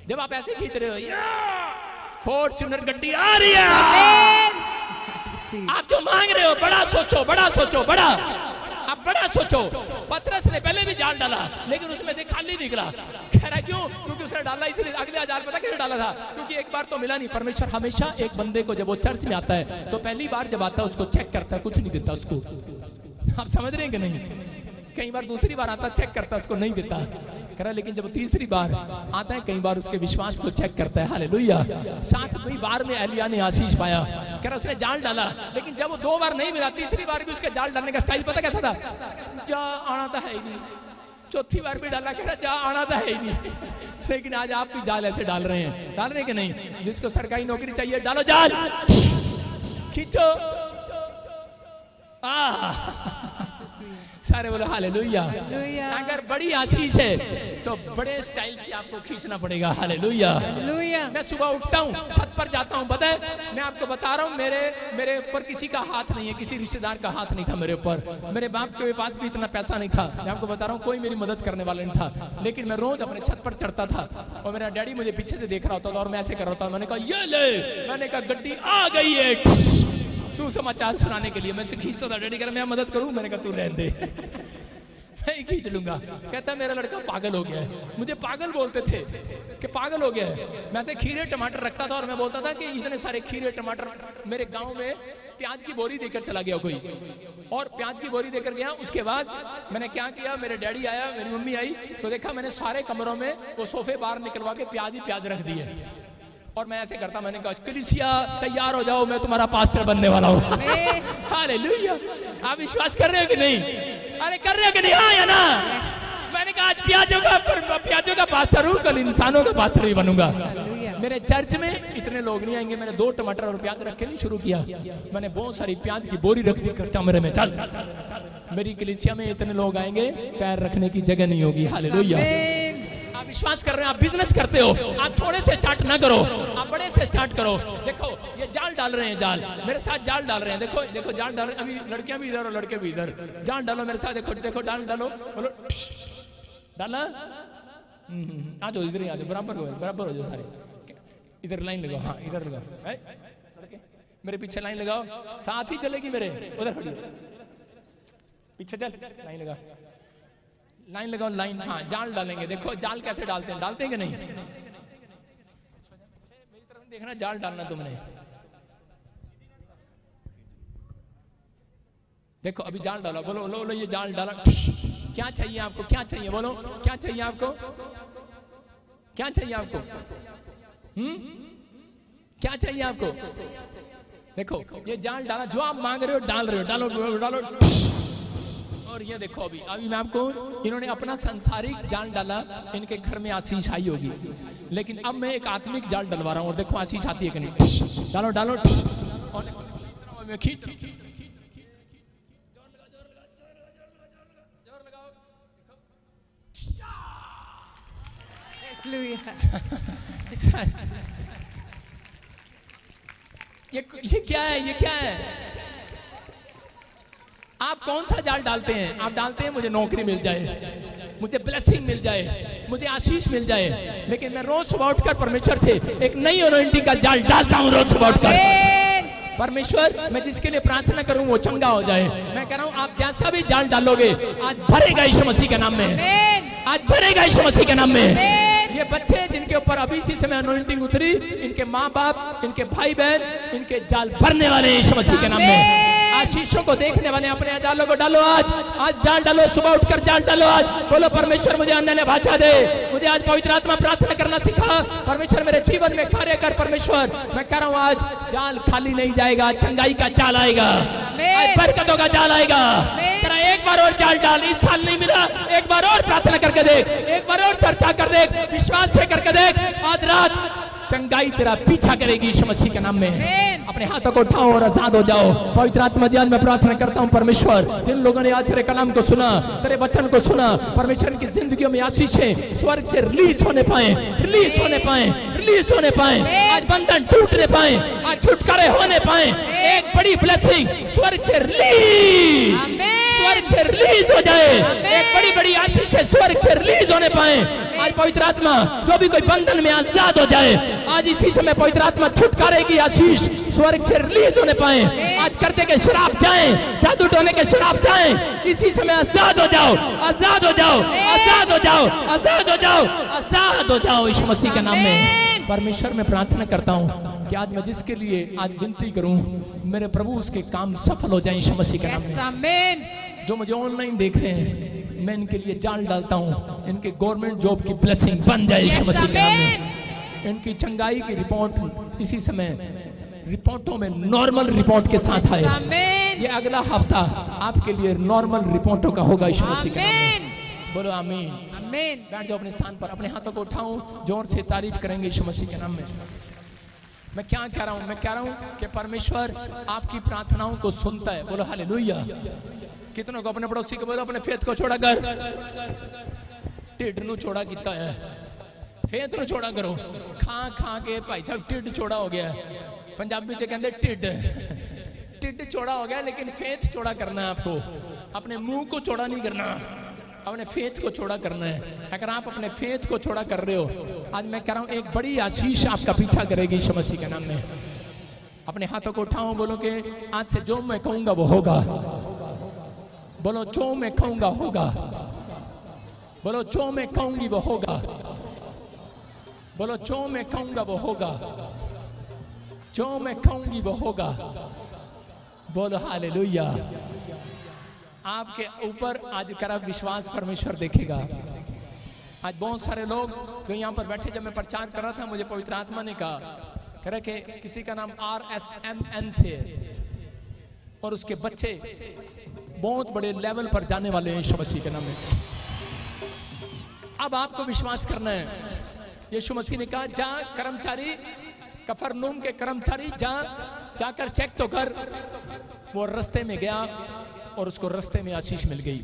जब आप ऐसे खींच रहे हो, फॉर्च्यूनर गड्डी आ रही है। आप जो मांग रहे हो, बड़ा सोचो, बड़ा सोचो, बड़ा, आप बड़ा सोचो। पतरस ने पहले भी जाल डाला, लेकिन उसमें से खाली निकला। कह रहा क्यों? क्योंकि उसने डाला इसलिए। अगले जाल पता कैसे डाला था? क्योंकि एक बार तो मिला नहीं। परमेश्वर हमेशा एक बंदे को, जब वो चर्च में आता है तो पहली बार जब आता है उसको चेक करता है, कुछ नहीं देता उसको। आप समझ रहे हैं कि नहीं? कई बार दूसरी बार आता, चेक करता, उसको नहीं देता। कह रहा लेकिन जब तीसरी बार आता है, कई बार उसके विश्वास को चेक करता है। हालेलुया। 7वीं बार में एलिया ने आशीष पाया। कह रहा उसने जाल डाला, लेकिन जब वो 2 बार नहीं मिला, तीसरी बार भी उसके जाल डालने का स्टाइल पता कैसा था? जा आना था है नहीं, चौथी बार भी डाला, कह रहा जा आना तो है ही नहीं। लेकिन आज आप भी जाल ऐसे डाल रहे हैं, डाल रहे हैं कि नहीं? जिसको सरकारी नौकरी चाहिए डालो जाल, खींचो। सारे बोलो हालेलुया। अगर बड़ी आशीष है तो बड़े स्टाइल से आपको खींचना पड़ेगा। हालेलुया। मैं सुबह उठता हूँ, छत पर जाता हूँ, पता है मैं आपको बता रहा हूँ, मेरे ऊपर किसी का हाथ नहीं है, किसी रिश्तेदार का हाथ नहीं था मेरे ऊपर। मेरे बाप के पास भी इतना पैसा नहीं था, मैं आपको बता रहा हूँ, कोई मेरी मदद करने वाला नहीं था। लेकिन मैं रोज अपने छत पर चढ़ता था और मेरा डैडी मुझे पीछे से देख रहा होता था और मैं ऐसे कर रहा था। मैंने कहा ये ले, मैंने कहा गड्डी आ गई है सुसमाचार सुनाने के लिए। मैं से खींचता था, डैडी कह रहा मैं मदद करूं, मैंने कहा तू रहने दे, मैं ही खींच लूंगा। कहता मेरा लड़का पागल हो गया है, मुझे पागल बोलते थे कि पागल हो गया है। मैं से खीरे टमाटर रखता था और मैं बोलता था कि इतने सारे खीरे टमाटर। मेरे गांव में प्याज की बोरी देकर चला गया कोई, और प्याज की बोरी देकर गया। उसके बाद मैंने क्या किया, मेरे डैडी आया, मेरी मम्मी आई, तो देखा मैंने सारे कमरों में वो सोफे बाहर निकलवा के प्याज ही प्याज रख दिए। और मैं ऐसे करता, मैंने कहा कलीसिया तैयार हो जाओ, मैं तुम्हारा पास्टर बनने वाला हूँ। हालेलुया। आप विश्वास कर रहे हो कि नहीं? अरे कर रहे हो कि नहीं? हाँ या ना? मैंने कहा आज प्याजों का पास्टर हूँ, कल इंसानों का पास्टर भी बनूंगा। मेरे चर्च में इतने लोग नहीं आएंगे, मैंने 2 टमाटर और प्याज रखे नहीं शुरू किया। मैंने बहुत सारी प्याज की बोरी रख दी कमरे में। चल मेरी कलीसिया में इतने लोग आएंगे, पैर रखने की जगह नहीं होगी। हालेलुया। आप विश्वास कर रहे हैं? आप बिजनेस करते हो, आप थोड़े से स्टार्ट ना करो, आप बड़े से स्टार्ट करो। देखो ये जाल डाल रहे हैं, जाल मेरे साथ जाल डाल रहे हैं। देखो देखो जाल डाल रहे हैं, अभी लड़कियां भी इधर और लड़के भी इधर। जाल डालो मेरे साथ, देखो देखो डाल डालो, बोलो डाला। आ जाओ इधर ही आ जाओ, बराबर हो जाओ सारे। इधर लाइन लगाओ, हाँ इधर लगाओ, लड़के मेरे पीछे लाइन लगाओ। साथ ही चलेगी मेरे, उधर खड़ी पीछे चल, लाइन लगा, लाइन लगाओ, लाइन। हाँ जाल डालेंगे। देखो जाल कैसे डालते हैं, डालते हैं कि नहीं? मेरी तरफ देखना, जाल डालना तुमने। देखो अभी जाल डाला, बोलो लो लो ये जाल डाला। क्या चाहिए आपको, क्या चाहिए बोलो, क्या चाहिए आपको, क्या चाहिए आपको? क्या चाहिए आपको? देखो ये जाल डाला, जो आप मांग रहे हो डाल रहे हो, डालो डालो। और ये देखो अभी अभी मैं आपको, इन्होंने अपना सांसारिक जाल डाला, इनके घर में आशीष आई होगी। लेकिन अब मैं एक आत्मिक जाल डलवा रहा हूँ और देखो आशीष आती है कि नहीं। डालो डालो और मैं खींच ये क्या है, ये क्या है? आप कौन सा जाल डालते हैं? आप डालते हैं मुझे नौकरी मिल जाए, मुझे ब्लेसिंग मिल जाए, मुझे आशीष मिल जाए। लेकिन मैं रोज सुबह उठकर परमेश्वर से एक नई अनॉइंटिंग का जाल डालता हूँ रोज सुबह उठकर। परमेश्वर मैं जिसके लिए प्रार्थना करूं वो चंगा हो जाए। मैं कह रहा हूँ आप जैसा भी जाल डालोगे आज भरेगा यीशु मसीह के नाम में, आज भरेगा यीशु मसीह के नाम में। ये बच्चे जिनके ऊपर अभी इसी समय अनॉइंटिंग उतरी, इनके माँ बाप, इनके भाई बहन, इनके जाल भरने वाले यीशु मसीह के नाम में। आशीषों को देखने वाले अपने जालों को डालो, आज जाल डालो, सुबह उठकर जाल डालो। आज बोलो परमेश्वर मुझे अन्य भाषा दे, मुझे आज पवित्र आत्मा प्रार्थना करना सिखा। परमेश्वर मेरे जीवन में कार्य कर। परमेश्वर मैं कह रहा हूँ आज जाल खाली नहीं जाएगा, चंगाई का जाल आएगा, बरकतों का जाल आएगा। तेरा एक बार और जाल डाल, इस साल नहीं मिला, एक बार और प्रार्थना करके देख, एक बार और चर्चा कर देख, विश्वास से करके देख। आज रात चंगाई तेरा पीछा करेगी यीशु मसीह के नाम में। अपने हाथों को उठाओ और आजाद हो जाओ। पवित्र आत्मा जी आज मैं प्रार्थना करता हूँ परमेश्वर, जिन लोगों ने आज तेरे कलाम को सुना, तेरे वचन को सुना, परमेश्वर की जिंदगियों में आशीषें स्वर्ग से रिलीज होने पाए, रिलीज होने पाए, रिलीज होने पाए। आज बंधन टूटने पाए, आज छुटकारे होने पाए। एक बड़ी ब्लेसिंग स्वर्ग से रिलीज, स्वर्ग से रिलीज हो जाए। एक बड़ी बड़ी आशीष स्वर्ग से रिलीज होने पाए। आज पवित्र आत्मा जो भी कोई बंधन में आजाद हो जाए, आज इसी समय पवित्र आत्मा छुटकारे की आशीष स्वर्ग से रिलीज होने पाए। आज करते के शराब जाएं, जादू टोने के शराब जाएं, इसी समय आजाद हो जाओ, आजाद हो जाओ, आजाद हो जाओ, आजाद हो जाओ, आजाद हो जाओ यीशु मसीह के नाम में। परमेश्वर मैं प्रार्थना करता हूँ कि आज मैं जिसके लिए आज विनती करूं मेरे प्रभु उसके काम सफल हो जाए यीशु मसीह के नाम में। जो मुझे ऑनलाइन देख रहे हैं मैं इनके लिए जाल डालता हूं, इनके गवर्नमेंट जॉब की ब्लेसिंग बन जाए यीशु मसीह के नाम में। इनकी चंगाई की रिपोर्ट इसी समय रिपोर्टों में नॉर्मल रिपोर्ट के साथ आए। ये अगला हफ्ता आपके लिए नॉर्मल रिपोर्टों का होगा यीशु मसीह के नाम में। बोलो आमीन। आमीन। बैठ जाओ अपने स्थान पर, अपने हाथों को उठाऊं, जोर से तारीफ करेंगे यीशु मसीह के नाम में। मैं क्या कह रहा हूं? मैं कह रहा हूं कि परमेश्वर आपकी प्रार्थनाओं को सुनता है। बोलो हालेलुया। कितनों को अपने पड़ोसी को बोलो अपने फेत को छोड़ा कर, टिड नु छोड़ा किता है, फेत नु छोड़ा करो। खा खा के भाई साहब टिड छोड़ा हो गया है। पंजाबी च कहते टिड चौड़ा हो गया, लेकिन फेत चौड़ा करना है आपको। अपने मुंह को चौड़ा नहीं करना, अपने फेत को चौड़ा करना है। अगर आप अपने फेत को चौड़ा कर रहे हो, आज मैं कह रहा हूं एक बड़ी आशीष आपका पीछा करेगी यीशु मसीह के नाम में। अपने हाथों को उठाओ, बोलो कि आज से जो मैं कहूंगा वो होगा। बोलो जो मैं कहूंगा होगा। बोलो जो मैं कहूंगी वो होगा। बोलो जो मैं कहूंगा वो होगा। जो मैं कहूंगी वो होगा। बोलो हालेलुया। आपके ऊपर आज करा विश्वास परमेश्वर देखेगा। आज बहुत सारे लोग जो यहाँ पर बैठे, जब मैं प्रचार कर रहा था, मुझे पवित्र आत्मा ने कहा, कह रहे कि किसी का नाम RSMN से है और उसके बच्चे बहुत बड़े लेवल पर जाने वाले हैं यीशु मसीह के नाम में। अब आपको विश्वास करना है। यीशु मसीह ने कहा, जा कर्मचारी, कफरनहूम के कर्मचारी, जाकर चेक तो कर। वो रास्ते में गया और उसको रास्ते में आशीष मिल गई।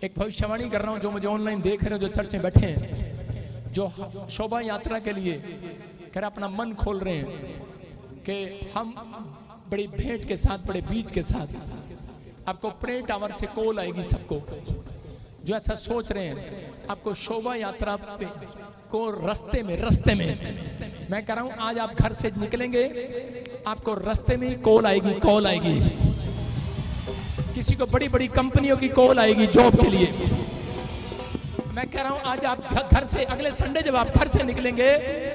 एक भविष्यवाणी कर रहा हूं, जो मुझे ऑनलाइन देख रहे हो, जो चर्च में बैठे हैं, जो शोभा यात्रा के लिए कह रहे अपना मन खोल रहे हैं कि हम बड़ी भेंट के साथ, बड़े बीज के साथ आपको प्रे टावर से कॉल आएगी। सबको जो ऐसा सोच रहे हैं, आपको शोभा यात्रा पे को रास्ते में मैं कह रहा हूं, आज आप घर से निकलेंगे, आपको रास्ते में कॉल आएगी। किसी को बड़ी बड़ी कंपनियों की कॉल आएगी जॉब के लिए। मैं कह रहा हूं, आज आप घर से, अगले संडे जब आप घर से निकलेंगे,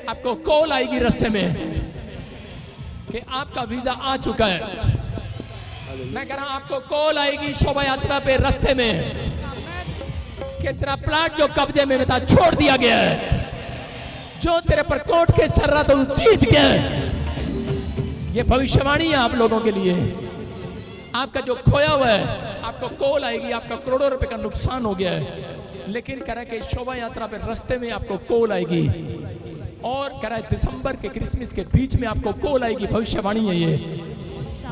आपको कॉल आएगी रास्ते में कि आपका वीजा आ चुका है। मैं कह रहा हूं, आपको कॉल आएगी शोभा यात्रा पे रास्ते में कि तेरा प्लाट जो कब्जे में था छोड़ दिया गया है, जो तेरे पर कोर्ट के चल रहा था वो जीत गया है। ये भविष्यवाणी है आप लोगों के लिए। आपका जो खोया हुआ है, आपको कॉल आएगी। आपका करोड़ों रुपए का नुकसान हो गया है, लेकिन कह रहा है कि शोभा यात्रा पे रास्ते में आपको कॉल आएगी। और कह रहा है दिसंबर के क्रिसमस के बीच में आपको कॉल आएगी। भविष्यवाणी है ये।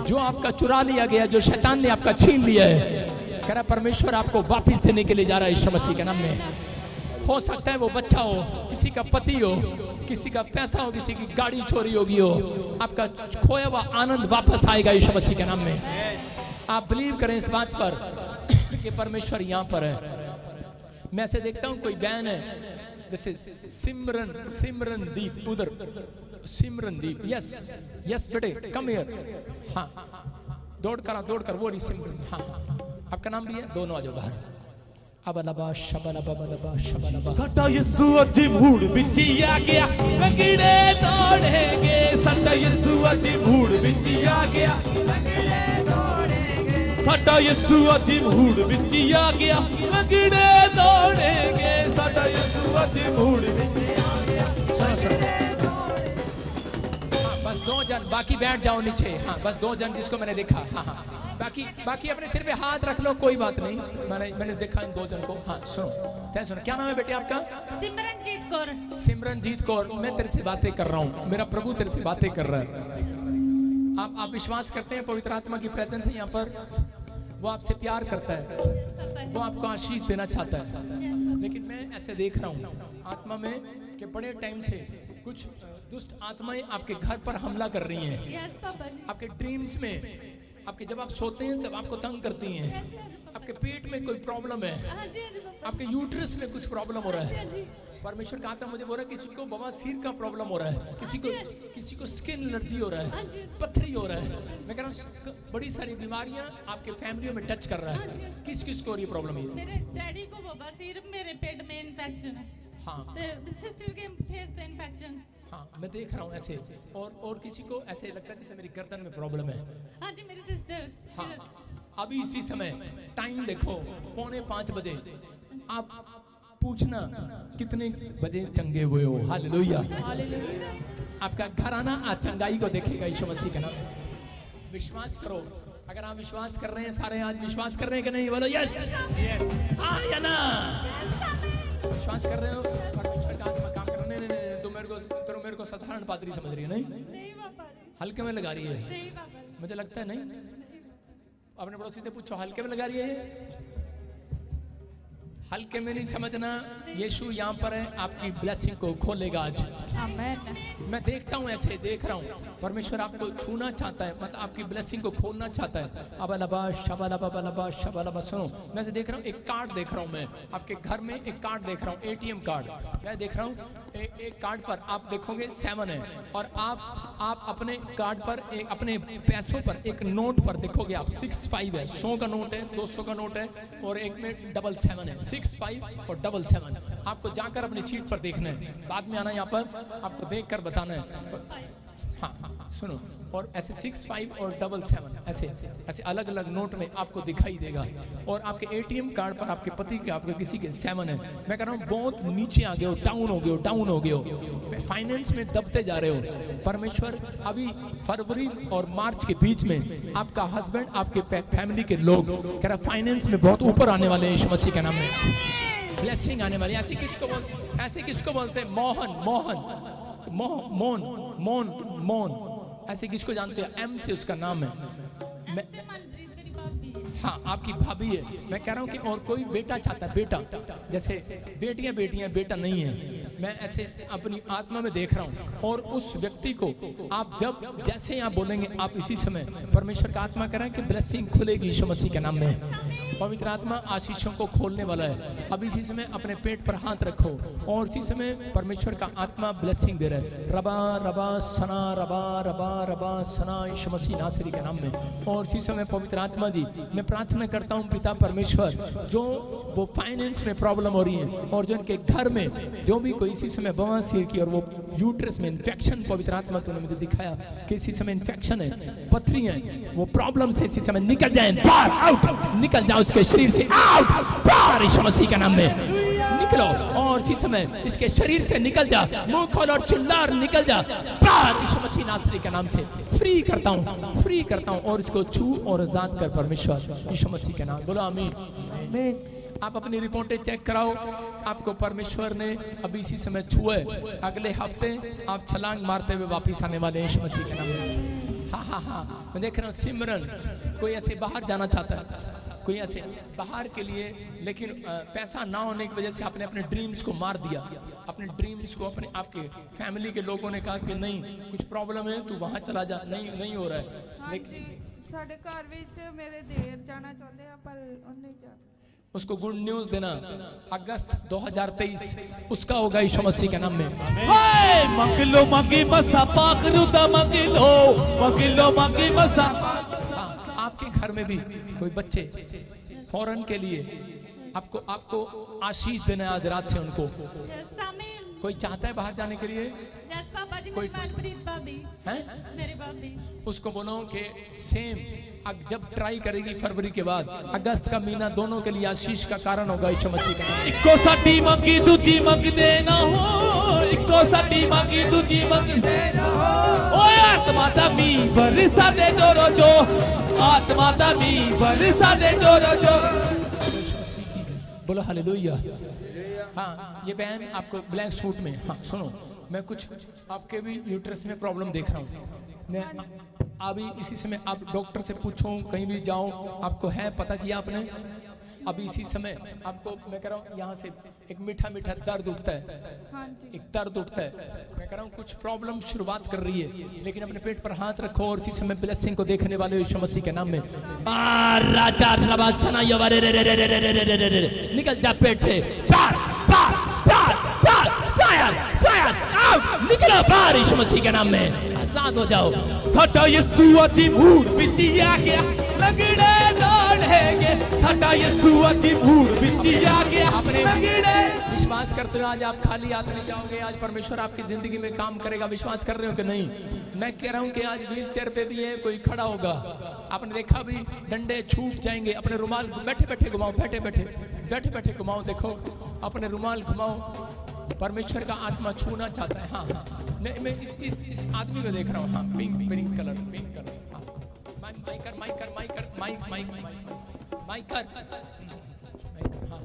जो आपका चुरा लिया गया, जो शैतान ने आपका छीन लिया है, कह रहा परमेश्वर आपको वापिस देने के लिए जा रहा है यीशु मसीह के नाम में। हो सकता है वो बच्चा हो, किसी का पति हो, किसी का पैसा हो, किसी की गाड़ी चोरी होगी हो, आपका खोया हुआ आनंद वापस आएगा यीशु मसीह के नाम में। आप बिलीव करें इस बात पर कि परमेश्वर यहाँ पर है। मैं ऐसे देखता हूँ, कोई बहन है जैसे सिमरनदीप, उधर सिमरनदीप, यस बेटे कम हियर। हाँ, दौड़ कर वो रही सिमरन। हाँ, आपका नाम भी है, दोनों आ जाओ बाहर। अबलबा शबलबा शबलबा। साडा यीशु अज भूड़ विच आ गया, लंगड़े दौड़ेंगे। साडा यीशु अज भूड़ विच आ गया, लंगड़े दौड़ेंगे। साडा यीशु अज भूड़ विच आ गया, लंगड़े दौड़ेंगे। साडा यीशु अज भूड़ विच आ गया। बस 2 जन, बाकी बैठ जाओ नीचे। हाँ, बस 2 जन जिसको मैंने देखा। हाँ, बाकी अपने सिर पे हाथ रख लो, कोई बात नहीं। मैंने देखा इन 2 जन को। हाँ, सुनो, क्या नाम है बेटे आपका? सिमरनजीत कौर। सिमरनजीत कौर, मैं तेरे से बातें कर रहा हूँ। मेरा प्रभु तेरे से बातें कर रहा है। आप विश्वास करते हैं पवित्र आत्मा की प्रेजेंस है यहाँ पर? वो आपसे प्यार करता है, वो आपको आशीष देना चाहता है। लेकिन मैं ऐसे देख रहा हूँ आत्मा में कि बड़े टाइम से कुछ दुष्ट आत्माएं आपके घर पर हमला कर रही हैं। आपके ड्रीम्स में, आपके जब आप सोते हैं तब आपको तंग करती हैं। आपके पेट में कोई प्रॉब्लम है, आपके यूट्रस में कुछ प्रॉब्लम हो रहा है। परमेश्वर का आत्मा मुझे बोल रहा है किसी को बवासीर का प्रॉब्लम हो रहा है, किसी को स्किन एलर्जी हो रहा है, पथरी हो रहा है। मैं कह रहा हूँ बड़ी सारी बीमारियां आपके फैमिलियों में टच कर रहा है। किस को ये प्रॉब्लम है? मेरे डैडी को बवासीर, मेरे पेट में इन्फेक्शन है। हाँ, सिस्टर के फेस पे इन्फेक्शन। हाँ, मैं देख रहा हूँ ऐसे। और किसी को ऐसे लगता है जैसे मेरी गर्दन में प्रॉब्लम है। हाँ जी, मेरी सिस्टर। हाँ, अभी इसी समय टाइम देखो 4:45 बजे। आप पूछना कितने बजे चंगे हुए हो। हालेलुया। आपका घराना आज चंगाई को देखेगा यीशु मसीह के नाम। विश्वास करो अगर आप विश्वास कर रहे हैं, सारे आज विश्वास कर रहे हैं कि नहीं? बोलो यस, हाँ या ना? विश्वास कर रहे हो परमेश्वर का आत्मा काम कर रहा है? नहीं नहीं नहीं, तुम मेरे को साधारण पादरी समझ रही है? नहीं, हल्के में लगा रही है। मुझे लगता है नहीं। अपने पड़ोसी से पूछो, हल्के में लगा रही है? हल्के में नहीं समझना। यीशु यहाँ पर है, आपकी ब्लेसिंग को खोलेगा आज। आमीन। मैं देखता हूँ, ऐसे देख रहा हूँ, परमेश्वर आपको छूना चाहता है, मतलब आपकी ब्लेसिंग को खोलना चाहता है। अबलबा शबलबा शबलबा। सुनो, मैं से देख रहा हूँ, एक कार्ड देख रहा हूँ, मैं आपके घर में एक कार्ड देख रहा हूँ, ATM कार्ड मैं देख रहा हूँ। एक कार्ड पर आप देखोगे 7 है, और आप अपने कार्ड पर अपने पैसों पर एक नोट पर देखोगे आप 65 है। 100 का नोट है, 200 का नोट है, और एक में 777 है। 65 और 777। आपको जाकर अपनी सीट पर देखना है, बाद में आना यहाँ पर, आपको देखकर बताना है। हाँ हाँ हाँ, सुनो, और ऐसे 65 और 777 ऐसे अलग अलग नोट में आपको दिखाई देगा। और आपके ATM कार्ड पर आपके पति के, आपके किसी के 7 है। मैं कह रहा हूँ बहुत नीचे आ गए हो, डाउन हो गए हो, फाइनेंस में दबते जा रहे हो। परमेश्वर अभी फरवरी और मार्च के बीच में आपका हस्बैंड, आपके फैमिली के लोग कह रहा फाइनेंस में बहुत ऊपर आने वाले हैं यीशु मसीह के नाम में। ब्लेसिंग आने वाली। ऐसे किसको बोलते हैं? मोहन ऐसे किसको जानते हो? M से उसका नाम है। हाँ, आपकी भाभी है। मैं कह रहा हूँ कि और कोई बेटा चाहता है, बेटा, जैसे बेटियां बेटा नहीं है। मैं ऐसे अपनी आत्मा में देख रहा हूँ, और उस व्यक्ति को आप जब जैसे आप बोलेंगे, आप इसी समय परमेश्वर का आत्मा कह रहा है कि ब्लेसिंग खुलेगी यीशु मसीह के नाम में। पवित्र आत्मा आशीषों को खोलने वाला है। अब इसी समय अपने पेट पर हाथ रखो, और इसी समय परमेश्वर का आत्मा ब्लेसिंग दे रहा है। रबा रबा सना, रबा रबा रबा सना, यीशु मसीह नासरी के नाम में। और इसी समय पवित्र आत्मा जी, मैं प्रार्थना करता हूँ पिता परमेश्वर, जो वो फाइनेंस में प्रॉब्लम हो रही है, और जो इनके घर में जो भी कोई इसी समय बवासीर की, और वो यूट्रस में इन्फेक्शन, पवित्र आत्मा तूने मुझे दिखाया कि इसी समय इन्फेक्शन है, पथरी है, वो प्रॉब्लम से इसी समय निकल जाए, बाहर आउट, निकल जाओ इसके शरीर से, आउट, बाहर यीशु मसीह के नाम में निकलो। और इसी समय इसके शरीर से निकल जा, मुंह खोल और चिल्ला और निकल जा, बाहर यीशु मसीह नासरी के नाम से फ्री करता हूँ, और इसको छू और आजाद कर परमेश्वर यीशु मसीह के नाम। बोलो आमीन। आप अपनी रिपोर्टें चेक कराओ, आपको परमेश्वर ने अभी इसी समय छुए। अगले हफ्ते आप छलांग मारते हुए वापिस आने वाले हैं यीशु मसीह के नाम में। हाँ हाँ हाँ, मैं देख रहा हूँ सिमरन, कोई ऐसे बाहर जाना चाहता है, कोई ऐसे बाहर के लिए, लेकिन पैसा ना होने की वजह से आपने अपने ड्रीम्स को मार दिया। अपने ड्रीम्स को, अपने आपके फैमिली के लोगों ने कहा कि नहीं, कुछ प्रॉब्लम है, तू वहाँ चला जा, नहीं हो रहा है। लेकिन साढ़े घर विच मेरे देर जाना चाहते हैं, पर नहीं जाते। उसको गुड न्यूज देना, अगस्त 2023 उसका होगा यीशु मसीह के नाम में। हाय मंगलो मंगी मसा पाक रुदा मंगलो मंगी मसा। हाँ, आपके घर में भी कोई बच्चे फॉरेन के लिए, आपको आशीष देना है आज रात से उनको। कोई चाहता है बाहर जाने के लिए? कोई है? उसको बोलो कि सेम जब ट्राई करेगी फरवरी के बाद, अगस्त का महीना दोनों के लिए आशीष का कारण होगा यीशु मसीह का। इको साडी मंगी दूजी मंग देना हो, इको साडी मंगी दूजी मंग देना हो। ओए आत्मा दा मी बरसा दे जोरो जो, आत्मा दा मी बरसा दे जोरो जो। बोलो हालेलुया। हाँ, ये बहन आपको ब्लैक सूट में, हाँ सुनो, मैं कुछ आपके भी यूट्रस में प्रॉब्लम देख रहा हूँ। मैं अभी इसी समय आप डॉक्टर से पूछो, कहीं भी जाओ, आपको है पता किया आपने? अभी इसी समय आपको मैं कह रहा हूँ यहाँ से एक मीठा मीठा दर्द उठता है, एक दर्द उठता है। मैं कह रहा हूँ कुछ प्रॉब्लम शुरुआत कर रही है, लेकिन अपने पेट पर हाथ रखो और इसी समय ब्लेसिंग को देखने वाले यीशु मसीह के नाम में राजा निकल जा पेट से, निकलो बाहर यीशु मसीह के नाम में, आजाद हो जाओ। साडा यीशु अजी भूड़ विच आ गया, लगड़े दौड़ेंगे। साडा यीशु अजी भूड़ विच आ गया, लगड़े। विश्वास करते हो आज आप खाली हाथ नहीं जाओगे, आज परमेश्वर आपकी जिंदगी में काम करेगा। विश्वास कर रहे हो कि नहीं? मैं कह रहा हूँ कि आज व्हील चेयर पे भी है, कोई खड़ा होगा, आपने देखा भी, डंडे छूट जाएंगे। अपने रुमाल बैठे बैठे घुमाओ, बैठे बैठे घुमाओ, देखो अपने रुमाल घुमाओ। परमेश्वर का आत्मा छूना चाहता है। हाँ हाँ, मैं इस आदमी को देख रहा हूँ। हाँ, पिंक कलर, हाँ। माइकर। हाँ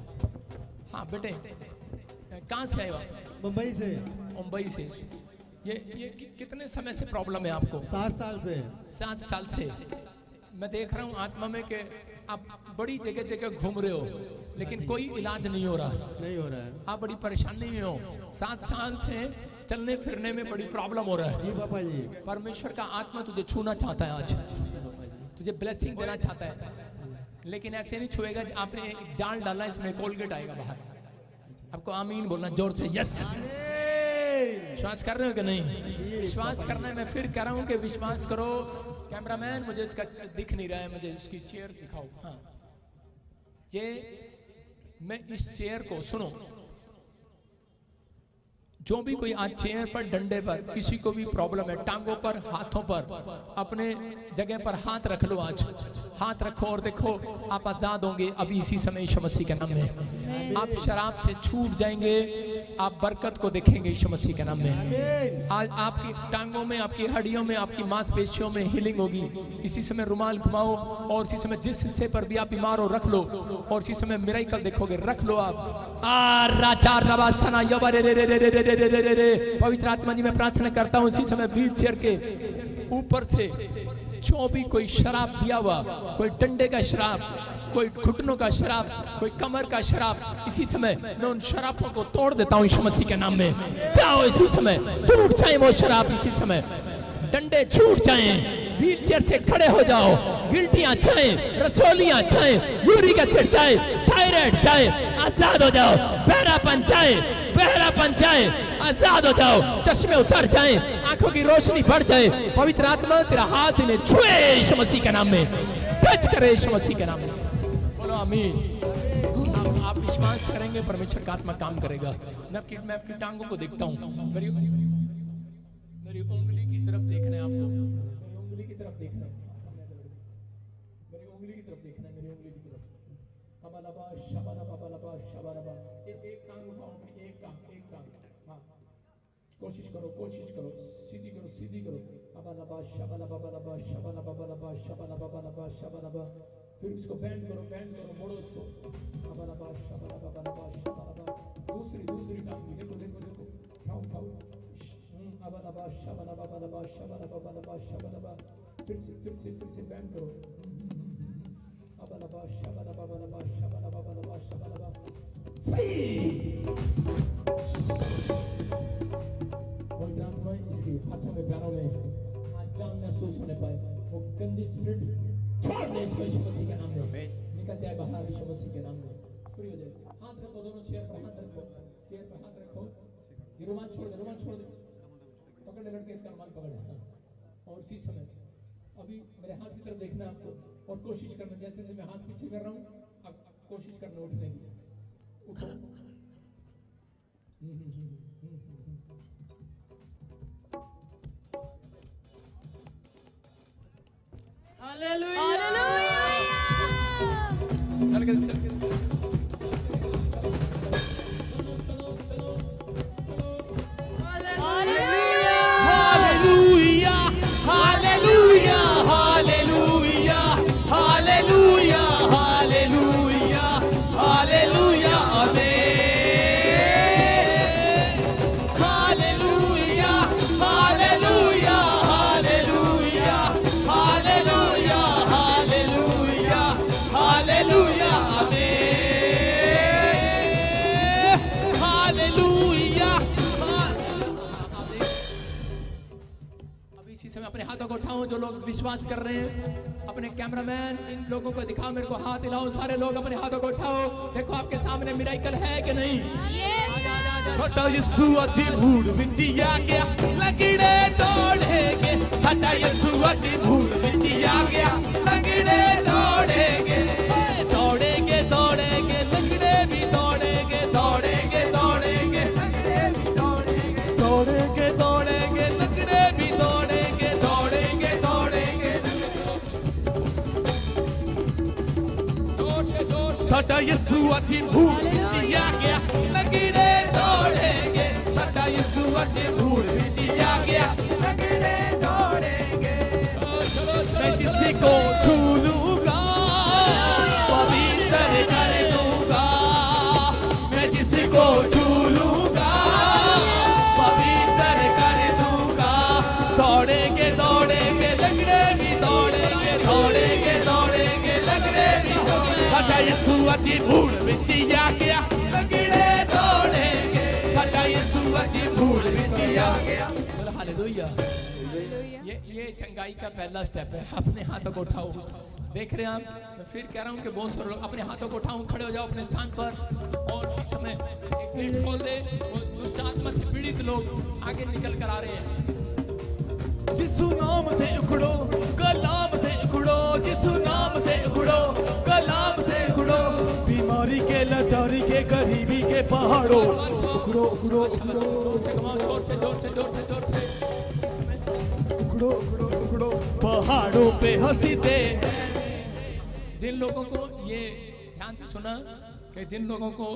हाँ बेटे, कहाँ से आए हो? मुंबई से। मुंबई से। ये कितने समय से प्रॉब्लम है आपको? 7 साल से। 7 साल से। मैं देख रहा हूँ आत्मा में कि आप बड़ी जगह जगह घूम रहे हो, लेकिन कोई इलाज नहीं हो रहा। नहीं हो रहा है। आप बड़ी परेशानी में हो। 7 साल से चलने फिरने में बड़ी प्रॉब्लम हो रहा है। जी पापा जी। परमेश्वर का आत्मा तुझे छूना चाहता है आज, तुझे ब्लेसिंग देना चाहता है, लेकिन ऐसे नहीं छुएगा। आपने एक जाल डाला, इसमें कोलगेट आएगा बाहर। आपको आमीन बोलना जोर से, यस। विश्वास कर रहे हो कि नहीं? विश्वास करना है। मैं फिर कह रहा हूँ कि विश्वास करो। कैमरामैन मुझे इसका दिख नहीं रहा है, मुझे इसकी चेयर दिखाओ। हाँ, ये मैं इस चेयर को सुनो, जो भी कोई आज चेयर पर, डंडे पर, किसी को भी प्रॉब्लम है, टांगों पर, हाथों पर, अपने जगह पर हाथ रख लो। आज हाथ रखो और देखो आप आजाद होंगे अभी इसी समय यीशु मसीह के नाम में। आप शराब से छूट जाएंगे, आप बरकत को देखेंगे यीशु मसीह के नाम में। आज आपकी टांगों में, आपकी हड्डियों में, आपकी मांसपेशियों में हीलिंग होगी। इसी समय रुमाल घुमाओ और इसी समय जिस हिस्से पर भी आप बीमार हो रख लो, और इसी समय मिराकल देखोगे। रख लो आप। पवित्र आत्मा जी, मैं प्रार्थना करता हूँ इसी समय व्हील चेयर के ऊपर से जो भी कोई शराब दिया हुआ, कोई डंडे का शराब, कोई घुटनों का शराब, कोई कमर का शराब, इसी समय मैं उन शराबों को तोड़ देता हूँ यीशु मसीह के नाम में। जाओ इसी समय, टूट जाए वो शराब। इसी समय डंडे छूट जाएं, व्हील चेयर से खड़े हो जाओ। गिल्टियां जाए, रसोलियां जाए, यूरिक एसिड जाए, थायराइड जाए, आजाद हो जाओ। बहरापन जाए, बहरापन जाए, आजाद हो जाओ। चश्मे उतर जाएं, आंखों की रोशनी बढ़ जाए। पवित्र आत्मा तेरा हाथ इन्हें छुए यीशु मसीह के नाम में, टच करे यीशु मसीह के नाम में। बोलो आमीन। आप विश्वास करेंगे, परमेश्वर का आत्मा काम करेगा। मैं आपकी टांगों को देखता हूँ। मेरी उंगली की तरफ देखना है आपको, मेरी उंगली की तरफ देखना है, मेरी उंगली की तरफ देखना है, मेरी उंगली की तरफ। हबालबा शबालबा बलबा शबालबा। एक टांग उठाओ, एक टांग। हाँ, कोशिश करो, सीधी करो, सीधी करो। हबालबा शबालबा बलबा शबालबा बलबा शबालबा बलबा शबालबा। फिर इसको बैंड करो, मोड़ो इसको। हबालबा शबालबा बलबा शबालबा। दूसरी टांग भी देखो, उठाओ। अबलबा शबलबा बलबा शबलबा बलबा शबलबा। फिर से बैंड करो। अबलबा शबलबा बलबा शबलबा बलबा शबलबा। कोई जान में इसके हाथों में, पैरों में आज जान महसूस होने पाए। वो गंदी स्पिरिट छोड़ दे इसको यीशु मसीह के नाम में। निकल जाए बाहर यीशु मसीह के नाम में। फ्री हो जाए। हाथ रखो, दोनों चेयर पर हाथ रखो। ये रुमाल छोड़ दे। पकड़ ले लड़के, इसका रुमाल पकड़। और इसी समय अभी मेरे हाथ की तरफ देखना है आपको, और कोशिश करना, जैसे मैं हाथ पीछे कर रहा हूँ, अब कोशिश करना उठने की। उठो। हालेलुया। चल के जो लोग विश्वास कर रहे हैं, अपने कैमरामैन इन लोगों को दिखाओ, मेरे को हाथ हिलाओ। सारे लोग अपने हाथों को उठाओ। देखो आपके सामने मिराकल है कि नहीं? साडा यीशु अज भूड़ विच आ गया, लगड़े दौड़ेंगे। साडा यीशु अज भूड़ विच आ गया, लगड़े दौड़ेंगे। दौड़ेंगे दौड़ेंगे, लगड़े भी दौड़ेंगे। दौड़ेंगे दौड़ेंगे, दौड़ेंगे दौड़ेंगे, लगड़े भी दौड़ेंगे। दौड़ेंगे दौड़ेंगे, साडा यीशु अज भूड़ विच आ गया, लगड़े दौड़ेंगे। साडा यीशु अज भूड़ विच आ गया, लगड़े दौड़ेंगे। जिसको छू लूंगा पवित्र कर दूंगा, मैं जिसको छू लूंगा पवित्र कर दूंगा। दौड़ेंगे दौड़ेंगे लगड़े भी दौड़ेंगे, दौड़ेंगे दौड़ेंगे लगड़े भी दौड़ेंगे। साडा यीशु अजी भूड़ विच आ गया, लगड़े दौड़ेंगे। साडा यीशु अजी भूड़ विच आ गया। हालेलुया। ये चंगाई का पहला स्टेप है। अपने हाथों को उठाओ। देख रहे हैं आप, मैं फिर कह रहा हूँ कि बहुत सारे लोग अपने हाथों को उठाओ, खड़े हो जाओ अपने स्थान पर और इसी समय एक गेट खोल दे। दुष्ट आत्मा से पीड़ित लोग आगे निकल कर आ रहे हैं। यीशु नाम से उखड़ो, कलाम से उखड़ो, यीशु नाम से उखड़ो, कलाम से उखड़ो। बीमारी के, लाचारी के, गरीबी के पहाड़ों उखड़ो, उखड़ो, उखड़ो। जोर से जोर से जोर से जोर से उखड़ो, उखड़ो, उखड़ो। पहाड़ों पे हंसी दे। जिन लोगों को ये ध्यान से सुना कि जिन लोगों को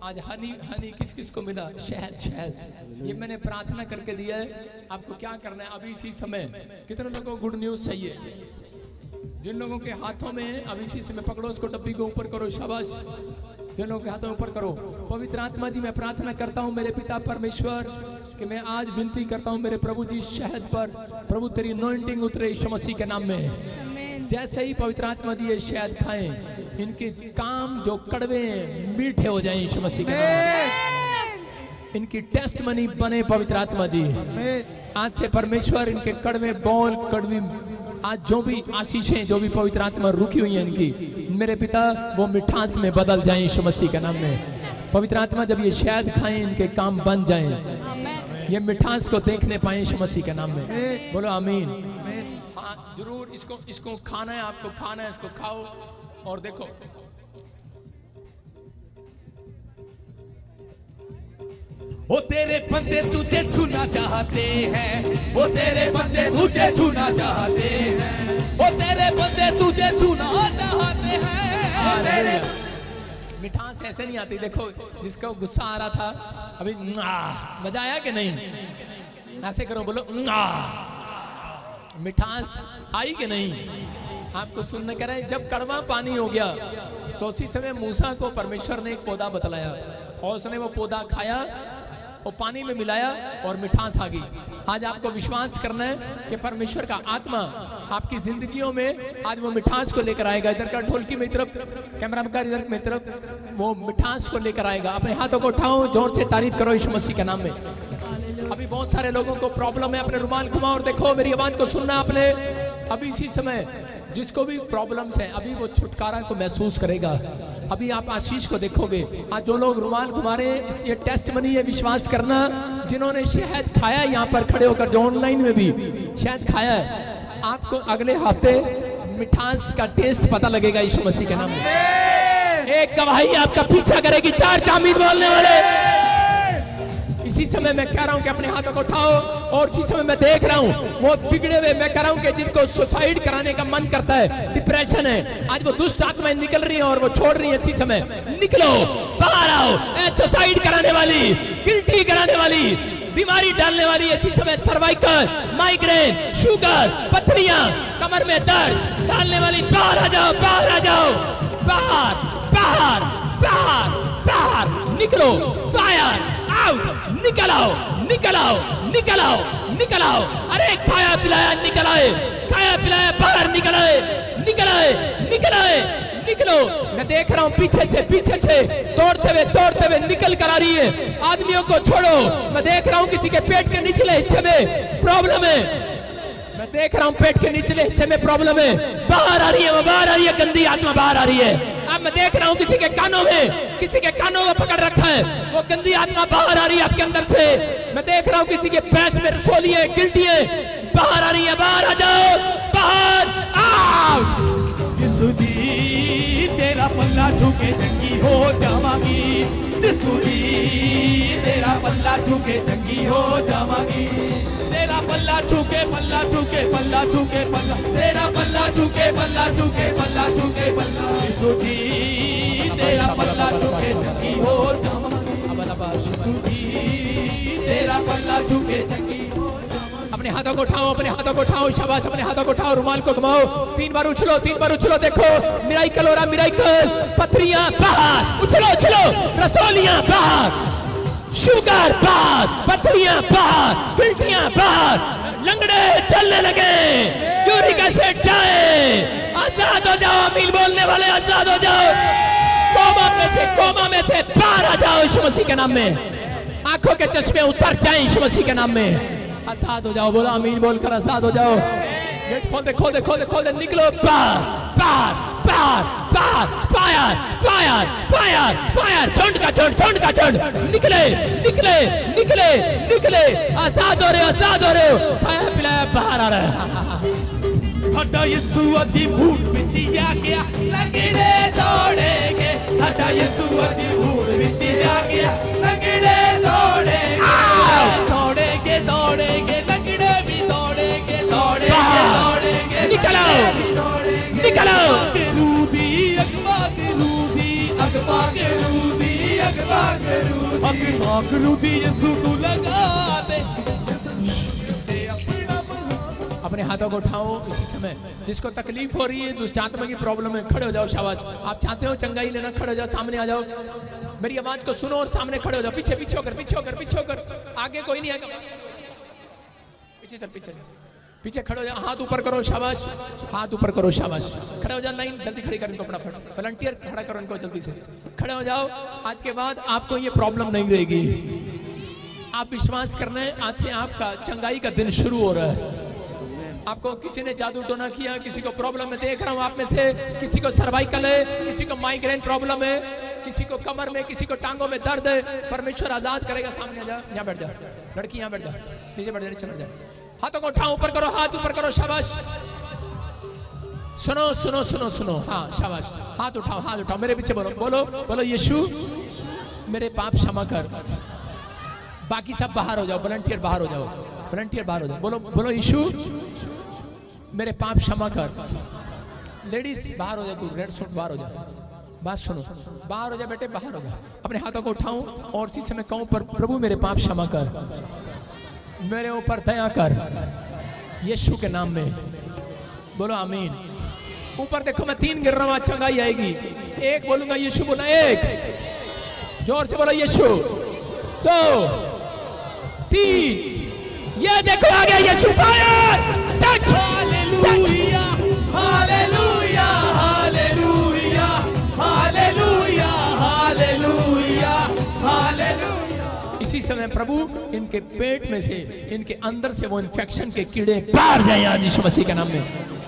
आज हनी हनी किस किस को मिला, शहद शहद, ये मैंने प्रार्थना करके दिया है। आपको क्या करना है अभी इसी समय, कितने लोगों को गुड न्यूज चाहिए? जिन लोगों के हाथों में अभी इसी समय पकड़ो, उसको डब्बी को ऊपर करो, शाबाश। जिन लोगों के हाथों ऊपर करो। पवित्र आत्मा जी मैं प्रार्थना करता हूँ मेरे पिता परमेश्वर कि मैं आज विनती करता हूँ मेरे प्रभु जी शहद पर, प्रभु तेरी अनॉइंटिंग उतरे यीशु मसीह के नाम में। जैसे ही पवित्र आत्मा जी ये शहद खाएं, इनके काम जो कड़वे हैं मीठे हो जाएं यीशु मसीह के नाम में। इनकी टेस्टमनी बने पवित्र आत्मा जी। आज से परमेश्वर इनके कड़वे बोल, कड़वी आज जो भी आशीषें, जो भी पवित्र आत्मा रुकी हुई है इनकी, मेरे पिता वो मिठास में बदल जाएं यीशु मसीह के नाम में। पवित्र आत्मा जब ये शहद खाएं, इनके काम बन जाएं, ये मिठास को देखने पाए यीशु मसीह के नाम में। बोलो आमीन। हाँ जरूर इसको खाना है, आपको खाना है, इसको खाओ और देखो। वो तेरे बंदे तुझे छूना चाहते हैं, वो तेरे बंदे तुझे छूना चाहते हैं, वो तेरे बंदे तुझे छूना चाहते हैं। मिठास ऐसे नहीं आती। देखो जिसको गुस्सा आ रहा था अभी मजा आया कि नहीं? ऐसे करो, बोलो मिठास आई कि नहीं? आपको सुनने कह रहे हैं जब कड़वा पानी हो गया तो उसी समय मूसा को परमेश्वर ने एक पौधा बतलाया और उसने वो पौधा खाया और पानी में मिलाया और मिठास आ गई। आज आपको विश्वास करना है कि परमेश्वर का आत्मा आपकी जिंदगियों में आज वो मिठास को लेकर आएगा। इधर का ढोलकी मेरी तरफ, कैमरा मैन इधर मेरी तरफ, वो मिठास को लेकर आएगा। अपने हाथों को उठाओ, जोर से तारीफ करो यीशु मसीह के नाम में। अभी बहुत सारे लोगों को प्रॉब्लम है, अपने रुमाल घुमाओ और देखो, मेरी आवाज को सुनना आपने। अभी इसी समय जिसको भी प्रॉब्लम्स है अभी वो छुटकारा को महसूस करेगा। अभी आप आशीष को देखोगे। आज जो लोग रुमाल घुमा रहे हैं, ये टेस्टमनी है, विश्वास करना। जिन्होंने शहद खाया यहाँ पर खड़े होकर, जो ऑनलाइन में भी शहद खाया है, आपको अगले हफ्ते मिठास का टेस्ट पता लगेगा यीशु मसीह के नाम में। एक गवाही आपका पीछा करेगी, 4 चामीर बोलने वाले। इसी समय मैं कह रहा हूं कि अपने हाथों को उठाओ और इसी समय मैं देख रहा हूं वो बिगड़े हुए, मैं कह रहा हूं कि जिनको सुसाइड कराने का मन करता है, डिप्रेशन है, आज वो दुष्ट आत्माएं निकल रही हैं और वो छोड़ रही हैं। इसी समय निकलो, बाहर आओ। ए सुसाइड कराने वाली, गिल्टी कराने वाली, बीमारी डालने वाली, इसी समय सर्वाइकल, माइग्रेन, शुगर, पथरियां, कमर में दर्द डालने वाली, बाहर आ जाओ, बाहर आ जाओ, बाहर बाहर बाहर बाहर निकलो। फायर आउट, निकल आओ, निकल आओ, निकल आओ, निकल आओ। अरे खाया पिलाया निकल आए, खाया पिलाया बाहर निकल आए, निकल आए, निकल आए, निकलो। मैं देख रहा हूँ पीछे से दौड़ते हुए निकल कर आ रही है। आदमियों को छोड़ो। मैं देख रहा हूँ किसी के पेट के निचले हिस्से में प्रॉब्लम है। मैं देख रहा हूँ पेट के निचले हिस्से में प्रॉब्लम है, बाहर आ रही है, वो बाहर आ रही है, गंदी आत्मा बाहर आ रही है। अब मैं देख रहा हूँ किसी के कानों में, किसी के कानों को पकड़ रखा है, वो गंदी आत्मा बाहर आ रही है आपके अंदर से। मैं देख रहा हूँ किसी के पैर में रसोली है, गिल्टी है, बाहर आ रही है, बाहर आ जाओ, बाहर आओ। यीशु जी तेरा पल्ला झुके चंगी हो जावांगी, यीशु जी तेरा पल्ला झुके चंगी हो जावांगी। तेरा पल्ला झुके, पल्ला झुके, पल्ला झुके, पल्ला, तेरा पल्ला झुके, पल्ला झुके, पल्ला झुके, पल्ला, यीशु जी तेरा पल्ला झुके चंगी हो जावांगी, यीशु जी तेरा पल्ला झुके चंगी हो जावांगी। अपने हाथों को उठाओ, अपने हाथों को उठाओ, शाबाश, अपने हाथों को उठाओ, रुमाल को घुमाओ, 3 बार उछलो, 3 बार उछलो, देखो मिराइकल हो रहा, मिराइकल, पथरियां बाहर, उछलो उछलो, रसोलियां बाहर, शुगर बाहर, पथरियां बाहर, गिल्टियां बाहर, लंगड़े चलने लगे, यूरिक एसिड जाए, आजाद हो जाओ, अमीन बोलने वाले आजाद हो जाओ, कोमा में से बाहर आ जाओ यीशु मसीह के नाम में, आंखों के चश्मे उतर जाएं यीशु मसीह के नाम में, आजाद हो जाओ, बोलो आमीन बोलकर आजाद हो जाओ। गेट खोल दे, खोल दे, खोल दे, खोल दे, निकलो, बाहर बाहर बाहर बाहर, फायर फायर फायर फायर, झुंड का झुंड, झुंड का झुंड, निकले निकले निकले निकले, आजाद हो रहे हो, आजाद हो रहे हो, फायर पिलाया बाहर आ रहा है। साडा यीशु अजी भूड़ विच आ गया, लंगड़े दौड़ेंगे, साडा यीशु अजी भूड़ विच आ गया, लंगड़े दौड़ेंगे, दौड़ेंगे दौड़ेंगे, लंगड़े भी दौड़ेंगे, दौड़ेंगे दौड़ेंगे, निकलो निकलो, रूदी अगवा के रूदी, अगवा के रूदी, अगवा के रूदी, अगवा के रूदी, यीशु को लगा दे। अपने हाथों को उठाओ इसी समय, जिसको तकलीफ हो रही है, दुष्ट आत्मा की प्रॉब्लम है, खड़े हो जाओ, शाबाश, आप चाहते हो चंगाई लेना, खड़े हो जाओ, सामने आ जाओ, मेरी आवाज को सुनो और सामने खड़े हो जाओ, पीछे पीछे होकर, पीछे होकर, पीछे होकर, आगे कोई नहीं आएगा, पीछे सर, पीछे पीछे खड़े हो जाओ, हाथ ऊपर करो, शाबाश, हाथ ऊपर करो, शाबाश, खड़े हो जाओ, लाइन जल्दी खड़ी कर इनको, फटाफट वॉलंटियर खड़ा करो इनको, जल्दी से खड़े हो जाओ। आज के बाद आपको ये प्रॉब्लम नहीं रहेगी, आप विश्वास कर रहे हैं, आज से आपका चंगाई का दिन शुरू हो रहा है। आपको किसी ने जादू टोना किया, किसी को प्रॉब्लम है, देख रहा हूं आप में से किसी को सर्वाइकल है, किसी को माइग्रेन प्रॉब्लम है, किसी को कमर में, किसी को टांगों में दर्द है, परमेश्वर आजाद करेगा। सामने आ जा, यहाँ बैठ जा, लड़की यहाँ बैठ जा, नीचे बैठ जा, नीचे बैठ जा, हाथों को उठाओ, ऊपर करो, हाथ ऊपर करो, शाबाश, सुनो सुनो सुनो सुनो, हाँ शाबाश, हाथ उठाओ, हाथ उठाओ, मेरे पीछे बोलो, बोलो बोलो, यीशु मेरे पाप क्षमा कर, बाकी सब बाहर हो जाओ, वॉलंटियर बाहर हो जाओ, वॉलंटियर बाहर हो जाओ, बोलो बोलो, यीशु मेरे पाप क्षमा कर, लेडीज बाहर हो जाओ, तू रेड सूट बाहर हो जाओ, बात सुनो, बाहर हो जाओ बेटे, बाहर हो जाओ, अपने हाथों को उठाऊं और इसी समय कहूं, पर प्रभु मेरे पाप क्षमा कर, मेरे ऊपर दया कर, यीशु के नाम में, बोलो आमीन। ऊपर देखो, मैं 3 गिर रहा हूं, चंगाई आएगी, 1 बोलूंगा, यीशु बोला 1, जोर से बोलो, यीशु, 2 3, ये देखो आ गया यीशु, fire, touch, hallelujah hallelujah hallelujah hallelujah hallelujah hallelujah. इसी समय प्रभु इनके पेट में से, इनके अंदर से वो इन्फेक्शन के कीड़े बाहर जाएं आज यीशु मसीह के नाम में,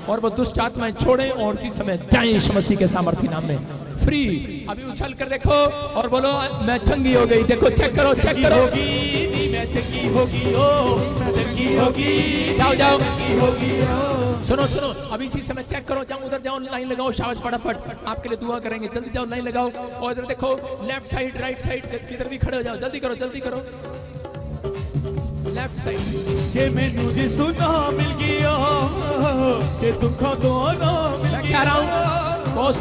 और वो दुष्ट आत्माएं छोड़ें और इसी समय जाएं यीशु मसीह के सामर्थ्य नाम में, फ्री। अभी उछल कर देखो और बोलो, मैं चंगी हो गई, देखो, चेक करो, चेक करो, मैं चंगी होगी, ओ चंगी होगी, जाओ जाओ, होगी, सुनो सुनो, अभी इसी समय चेक करो, जाओ उधर जाओ, लाइन लगाओ, शाबाश, फटाफट आपके लिए दुआ करेंगे, जल्दी जाओ, लाइन लगाओ, और इधर देखो, लेफ्ट साइड, राइट साइड, किधर भी खड़े हो जाओ, जल्दी करो, जल्दी करो, लेफ्ट साइड, के मैनू जी सुना मिल गया, के दुखों तो ना मिल गया, मैं कह रहा हूँ, बहुत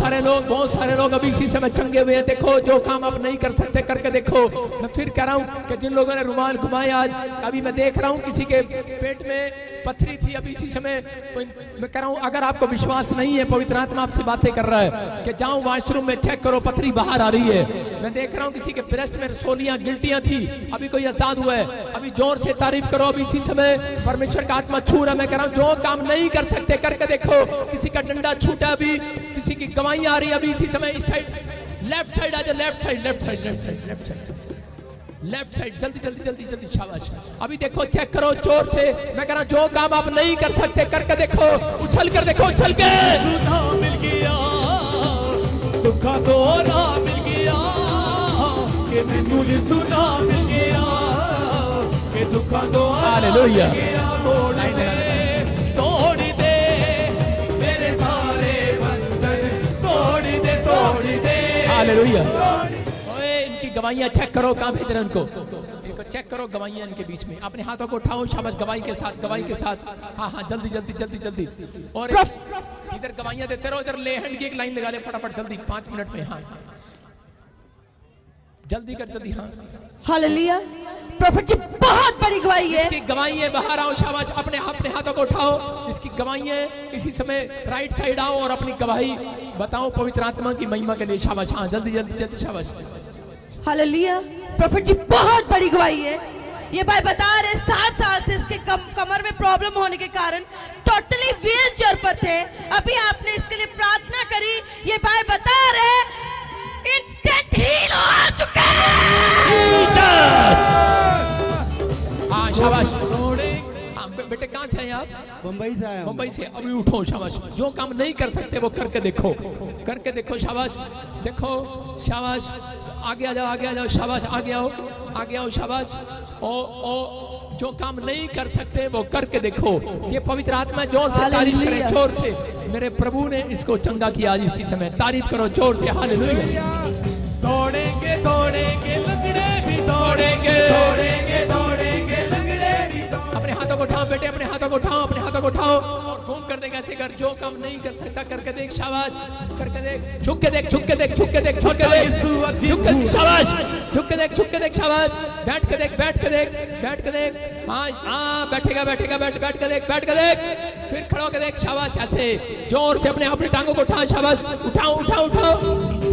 सारे लोग अभी इसी समय चंगे हुए हैं, देखो, जो काम आप नहीं कर सकते करके देखो। मैं फिर कह रहा हूँ कि जिन लोगों ने रुमाल घुमाए आज, अभी मैं देख रहा हूँ किसी के पेट में पथरी थी, अभी इसी समय मैं कह रहा हूँ, अगर आपको विश्वास नहीं है, पवित्र आत्मा आपसे बातें कर रहा है कि जाओ वॉशरूम में चेक करो, पथरी बाहर आ रही है। मैं देख रहा हूँ किसी के ब्रेस्ट में रसोलियां, गिल्टियां थी, अभी कोई आजाद हुआ है, अभी जोर से तारीफ करो, अभी इसी समय परमेश्वर का आत्मा छू रहा। मैं कह रहा हूँ, जो काम नहीं कर सकते करके देखो, किसी का डंडा छूटा, अभी किसी की गवाही आ रही है, अभी इसी समय इस साइड, लेफ्ट साइड आ जाओ, left side, left side, left side, left side, left side, जल्दी जल्दी जल्दी जल्दी, शाबाश। अभी देखो, चेक करो जोर से, मैं कह रहा हूं, जो काम आप नहीं कर सकते करके देखो, उछल कर देखो, उछल के, सुना मिल गया, दुखा तो ना मिल गया, के मैनू जी सुना मिल गया, के दुखा तो हालेलुया, तोड़ दे मेरे सारे बंधन, तोड़ दे, हालेलुया। इनकी गवाहियां चेक करो, कहां भेज रहे हैं इनको चेक करो, गवाहियां इनके बीच में, अपने हाथों को उठाओ, शाबाश, गवाही के साथ, गवाही के साथ, हाँ हाँ, जल्दी जल्दी जल्दी जल्दी, और इधर गवाहियां देते रहो, इधर लेहन की एक लाइन लगा ले फटाफट, जल्दी 5 मिनट में, हाँ जल्दी कर, जल्दी, हाँ, हालेलुया। प्रॉफिट जी बहुत बड़ी गवाही है। इसकी गवाही है, बाहर आओ, शाबाश, अपने हाथों को उठाओ, इसकी गवाही है। इसी समय राइट साइड आओ और अपनी गवाही बताओ पवित्र आत्मा की महिमा के लिए। शाबाश, हाँ जल्दी जल्दी जल्दी, शाबाश। हालेलुया, प्रॉफिट जी बहुत बड़ी गवाही है। ये भाई बता रहे 7 साल से इसके कमर में प्रॉब्लम होने के कारण टोटली व्हील चेयर पर थे। अभी आपने इसके लिए प्रार्थना करी, ये भाई बता रहे इंस्टेंट हील हो चुका है। हाँ शाबाश। बेटे कहाँ से हैं आप? मुंबई से आया हूं। मुंबई से। अभी उठो, शाबाश। जो काम नहीं कर सकते वो करके देखो, करके देखो, शाबाश। देखो, शाबाश, आगे आ जाओ, आगे आ जाओ, शाबाश, आगे आओ, आगे आओ, शाबाश। ओ जो काम नहीं कर सकते वो करके देखो। ये पवित्र आत्मा, जोर से तारीफ करें, जोर से। मेरे प्रभु ने इसको चंगा किया आज इसी समय, तारीफ करो जोर से। हालेलुया। दौड़ेंगे दौड़ेंगे लंगड़े भी दौड़ेंगे, दौड़ेंगे दौड़ेंगे लंगड़े भी। अपने हाथों को उठाओ बेटे, अपने हाथों को उठाओ, अपने हाथों को उठाओ और घूम कर देख, ऐसे कर। जो काम नहीं कर सकता करके देख, शाबाश, करके देख। झुक के देख, झुक के देख, झुक के देख, झुक के देख, झुक के देख, शाबाश। झुक के देख, झुक के देख, शाबाश। बैठ के देख, बैठ के देख, बैठ के देख। हाँ हाँ, बैठेगा बैठेगा, बैठ के देख, बैठ के देख। फिर खड़ा होकर देख, शाबाश। ऐसे जोर से अपने अपनी टांगों को उठाओ, शाबाश। उठाओ उठाओ उठाओ,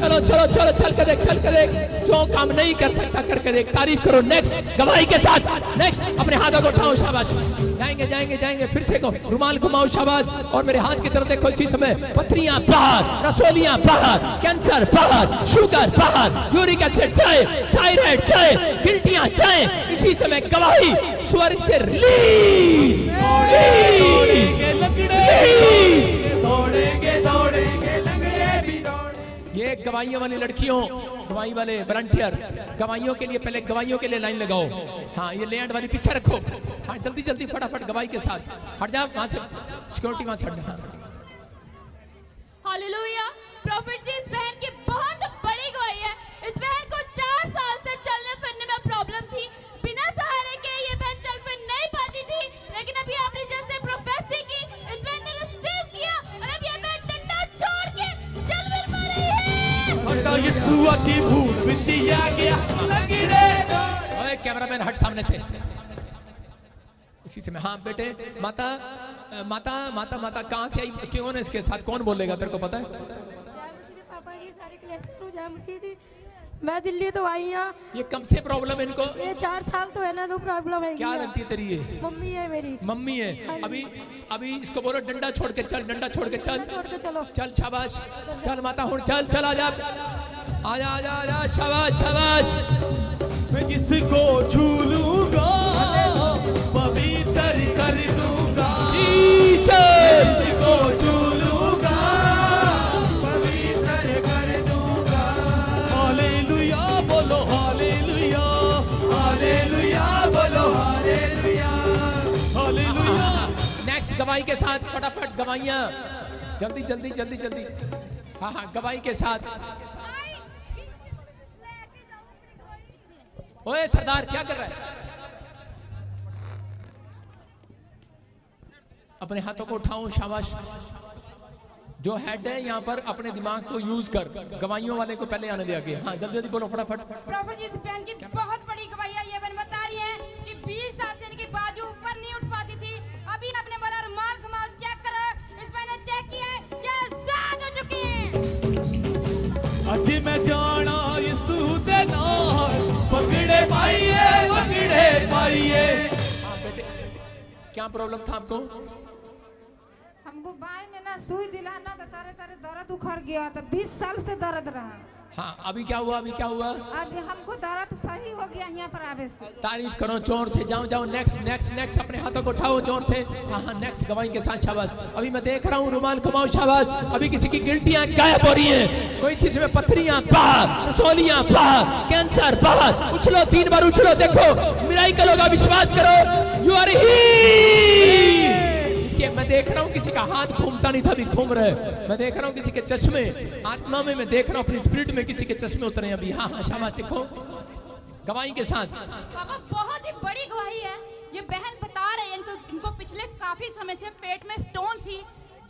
चलो चलो चलो, चल के देख, चल के देख। जो काम नहीं कर सकता करके देख, तारीफ करो। नेक्स्ट गवाही के साथ, नेक्स्ट अपने हाथों को उठाओ, शाबाश। जाएंगे जाएंगे जाएंगे, फिर से रुमाल घुमाओ, शाबाश। और मेरे हाथ की तरफ देखो, इसी समय पथरियां बाहर, रसोलियां बाहर, कैंसर बाहर, शुगर बाहर, यूरिक एसिड जाए, थायराइड जाए, गिल्टियां जाए। इसी समय गवाही स्वर्ग से रिलीज, दौड़ेंगे लंगड़े, दौड़ेंगे दौड़ेंगे लंगड़े भी दौड़। ये गवाहियों वाली लड़कियों, गवाही वाले वॉलंटियर, गवाहियों के लिए पहले गवाहियों के लिए लाइन लगाओ। हाँ, ये लैंड वाली पीछे रखो। हाँ जल्दी जल्दी फटाफट गवाही के साथ हट जाओ वहां से, सिक्योरिटी वहां से हट जाओ। हालेलुया, प्रॉफिट जी, इस बहन की बहुत बड़ी गवाही है। इस बहन को 4 साल से चलने फिरने में प्रॉब्लम थी। बिना सहारे के ये बहन चल फिर नहीं पाती थी, लेकिन अभी आपने जैसे प्रोफेसी की, इस बहन ने रिसीव किया और अब ये बहन डंडा छोड़ के चल फिर पा रही है। फटा यीशु की भूल बिटिया गया लंगड़े। ओए कैमरामैन हट सामने से। इसी समय हाँ बेटे, माता माता माता माता कहाँ से आई, क्यों है इसके साथ, कौन बोलेगा, तेरे को पता है? पापा जी सारे क्लास मैं दिल्ली तो आई हूँ। ये कब से प्रॉब्लम है इनको? ये 4 साल तो है ना, तो प्रॉब्लम है। क्या लगती है तेरी ये? मम्मी है मेरी। मम्मी है। अभी अभी इसको बोलो डंडा छोड़ के चल, डंडा छोड़ के चल, छोड़ के चलो, चल, शाबाश, चल माता हुण, चल चल, आजा आजा आजा आजा, शाबाश शाबाश। मैं जिसको छू लूंगा पवित्र कर दूंगा, जिसको छू लूंगा पवित्र कर दूंगा। हालेलुया बोलो, हालेलुया, हालेलुया बोलो, हालेलुया, हालेलुया। नेक्स्ट गवाही के साथ फटाफट गवाहियां, जल्दी जल्दी जल्दी जल्दी। हाँ हाँ, गवाही के साथ। ओए सरदार क्या कर रहा है? अपने हाथों को उठाओ, शाबाश। जो हेड है यहाँ पर अपने दिमाग को यूज कर, गवाहियों वाले को पहले आने दे आगे। हाँ जल्दी जल्दी बोलो फटाफट। प्रॉफिट जी, इस बहन की बहुत बड़ी गवाही है। ये बहन बता रही है कि 20 साल से इनकी बाजू ऊपर नहीं उठ पाती थी। अभी आपने बोला रुमाल घुमाओ, चेक करो। इस बहन ने चेक किया है, ये आजाद हो चुकी है। अजी मैं जाना यीशु दे नाल, पकड़े पाइए, पकड़े पाइए। हाँ बेटे, क्या प्रॉब्लम था आपको? हमको बाई में ना सुई दिलाना तो तारे तारे दर्द उखड़ गया था। 20 साल से दर्द रहा। हाँ अभी क्या हुआ, अभी क्या हुआ? अब हमको दर्द सही हो गया यहाँ पर आवे से। तारीफ करो जोर से। जाओ जाओ, नेक्स्ट नेक्स्ट नेक्स्ट, अपने हाथों को उठाओ जोर से। हाँ हाँ, नेक्स्ट गवाही के साथ, शाबाश। अभी मैं देख रहा हूँ, रुमाल घुमाओ, शाबाश। अभी किसी की गिल्टियां गायब हो रही हैं, कोई चीज में पथरियां बाहर, रसोलियां बाहर, कैंसर बाहर। उछलो 3 बार उछलो, देखो मिराकल होगा, विश्वास करो। You are healed. मैं देख रहा हूँ किसी का हाथ घूमता नहीं था, अभी घूम रहा है। मैं देख रहा हूँ किसी के चश्मे, आत्मा में मैं देख रहा हूँ, अपनी स्पिरिट में किसी के चश्मे उतरे हैं अभी। हाँ हाँ, शाबाश। देखो गवाही के साथ। पापा बहुत ही बड़ी गवाही है। ये बहन बता रहे हैं इनको पिछले काफी समय से पेट में स्टोन थी।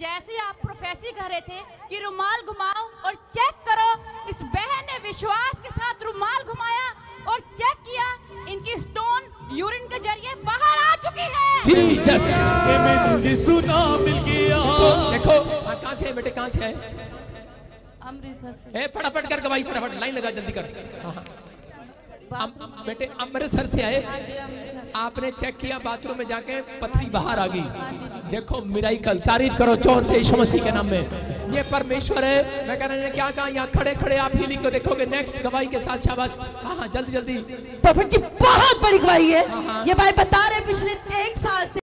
जैसे आप प्रोफेसी कर रहे थे कि रुमाल घुमाओ और चेक करो, इस बहन ने विश्वास के साथ रुमाल घुमाया और चेक किया, इनकी स्टोन यूरिन के जरिए बाहर आ चुकी है। जीसस ये मैनू यीशु नाम मिल गया। देखो कहाँ से है बेटे, कहाँ से है? अमृतसर से। ए फटाफट कर गवाही, फटाफट लाइन लगा, जल्दी कर। हाँ बेटे अमृतसर से आए, आपने चेक किया बाथरूम में जाके पथरी बाहर आ गई। देखो मिराइकल, तारीफ करो जोर से यीशु मसीह के नाम में। ये परमेश्वर है। मैं कह रहा हूं क्या कहा, यहाँ खड़े खड़े आप हीलिंग को देखोगे। नेक्स्ट गवाही के साथ, शाबाश। हाँ जल्दी जल्दी। प्रॉफिट जी बहुत बड़ी गवाही है। ये भाई बता रहे पिछले 1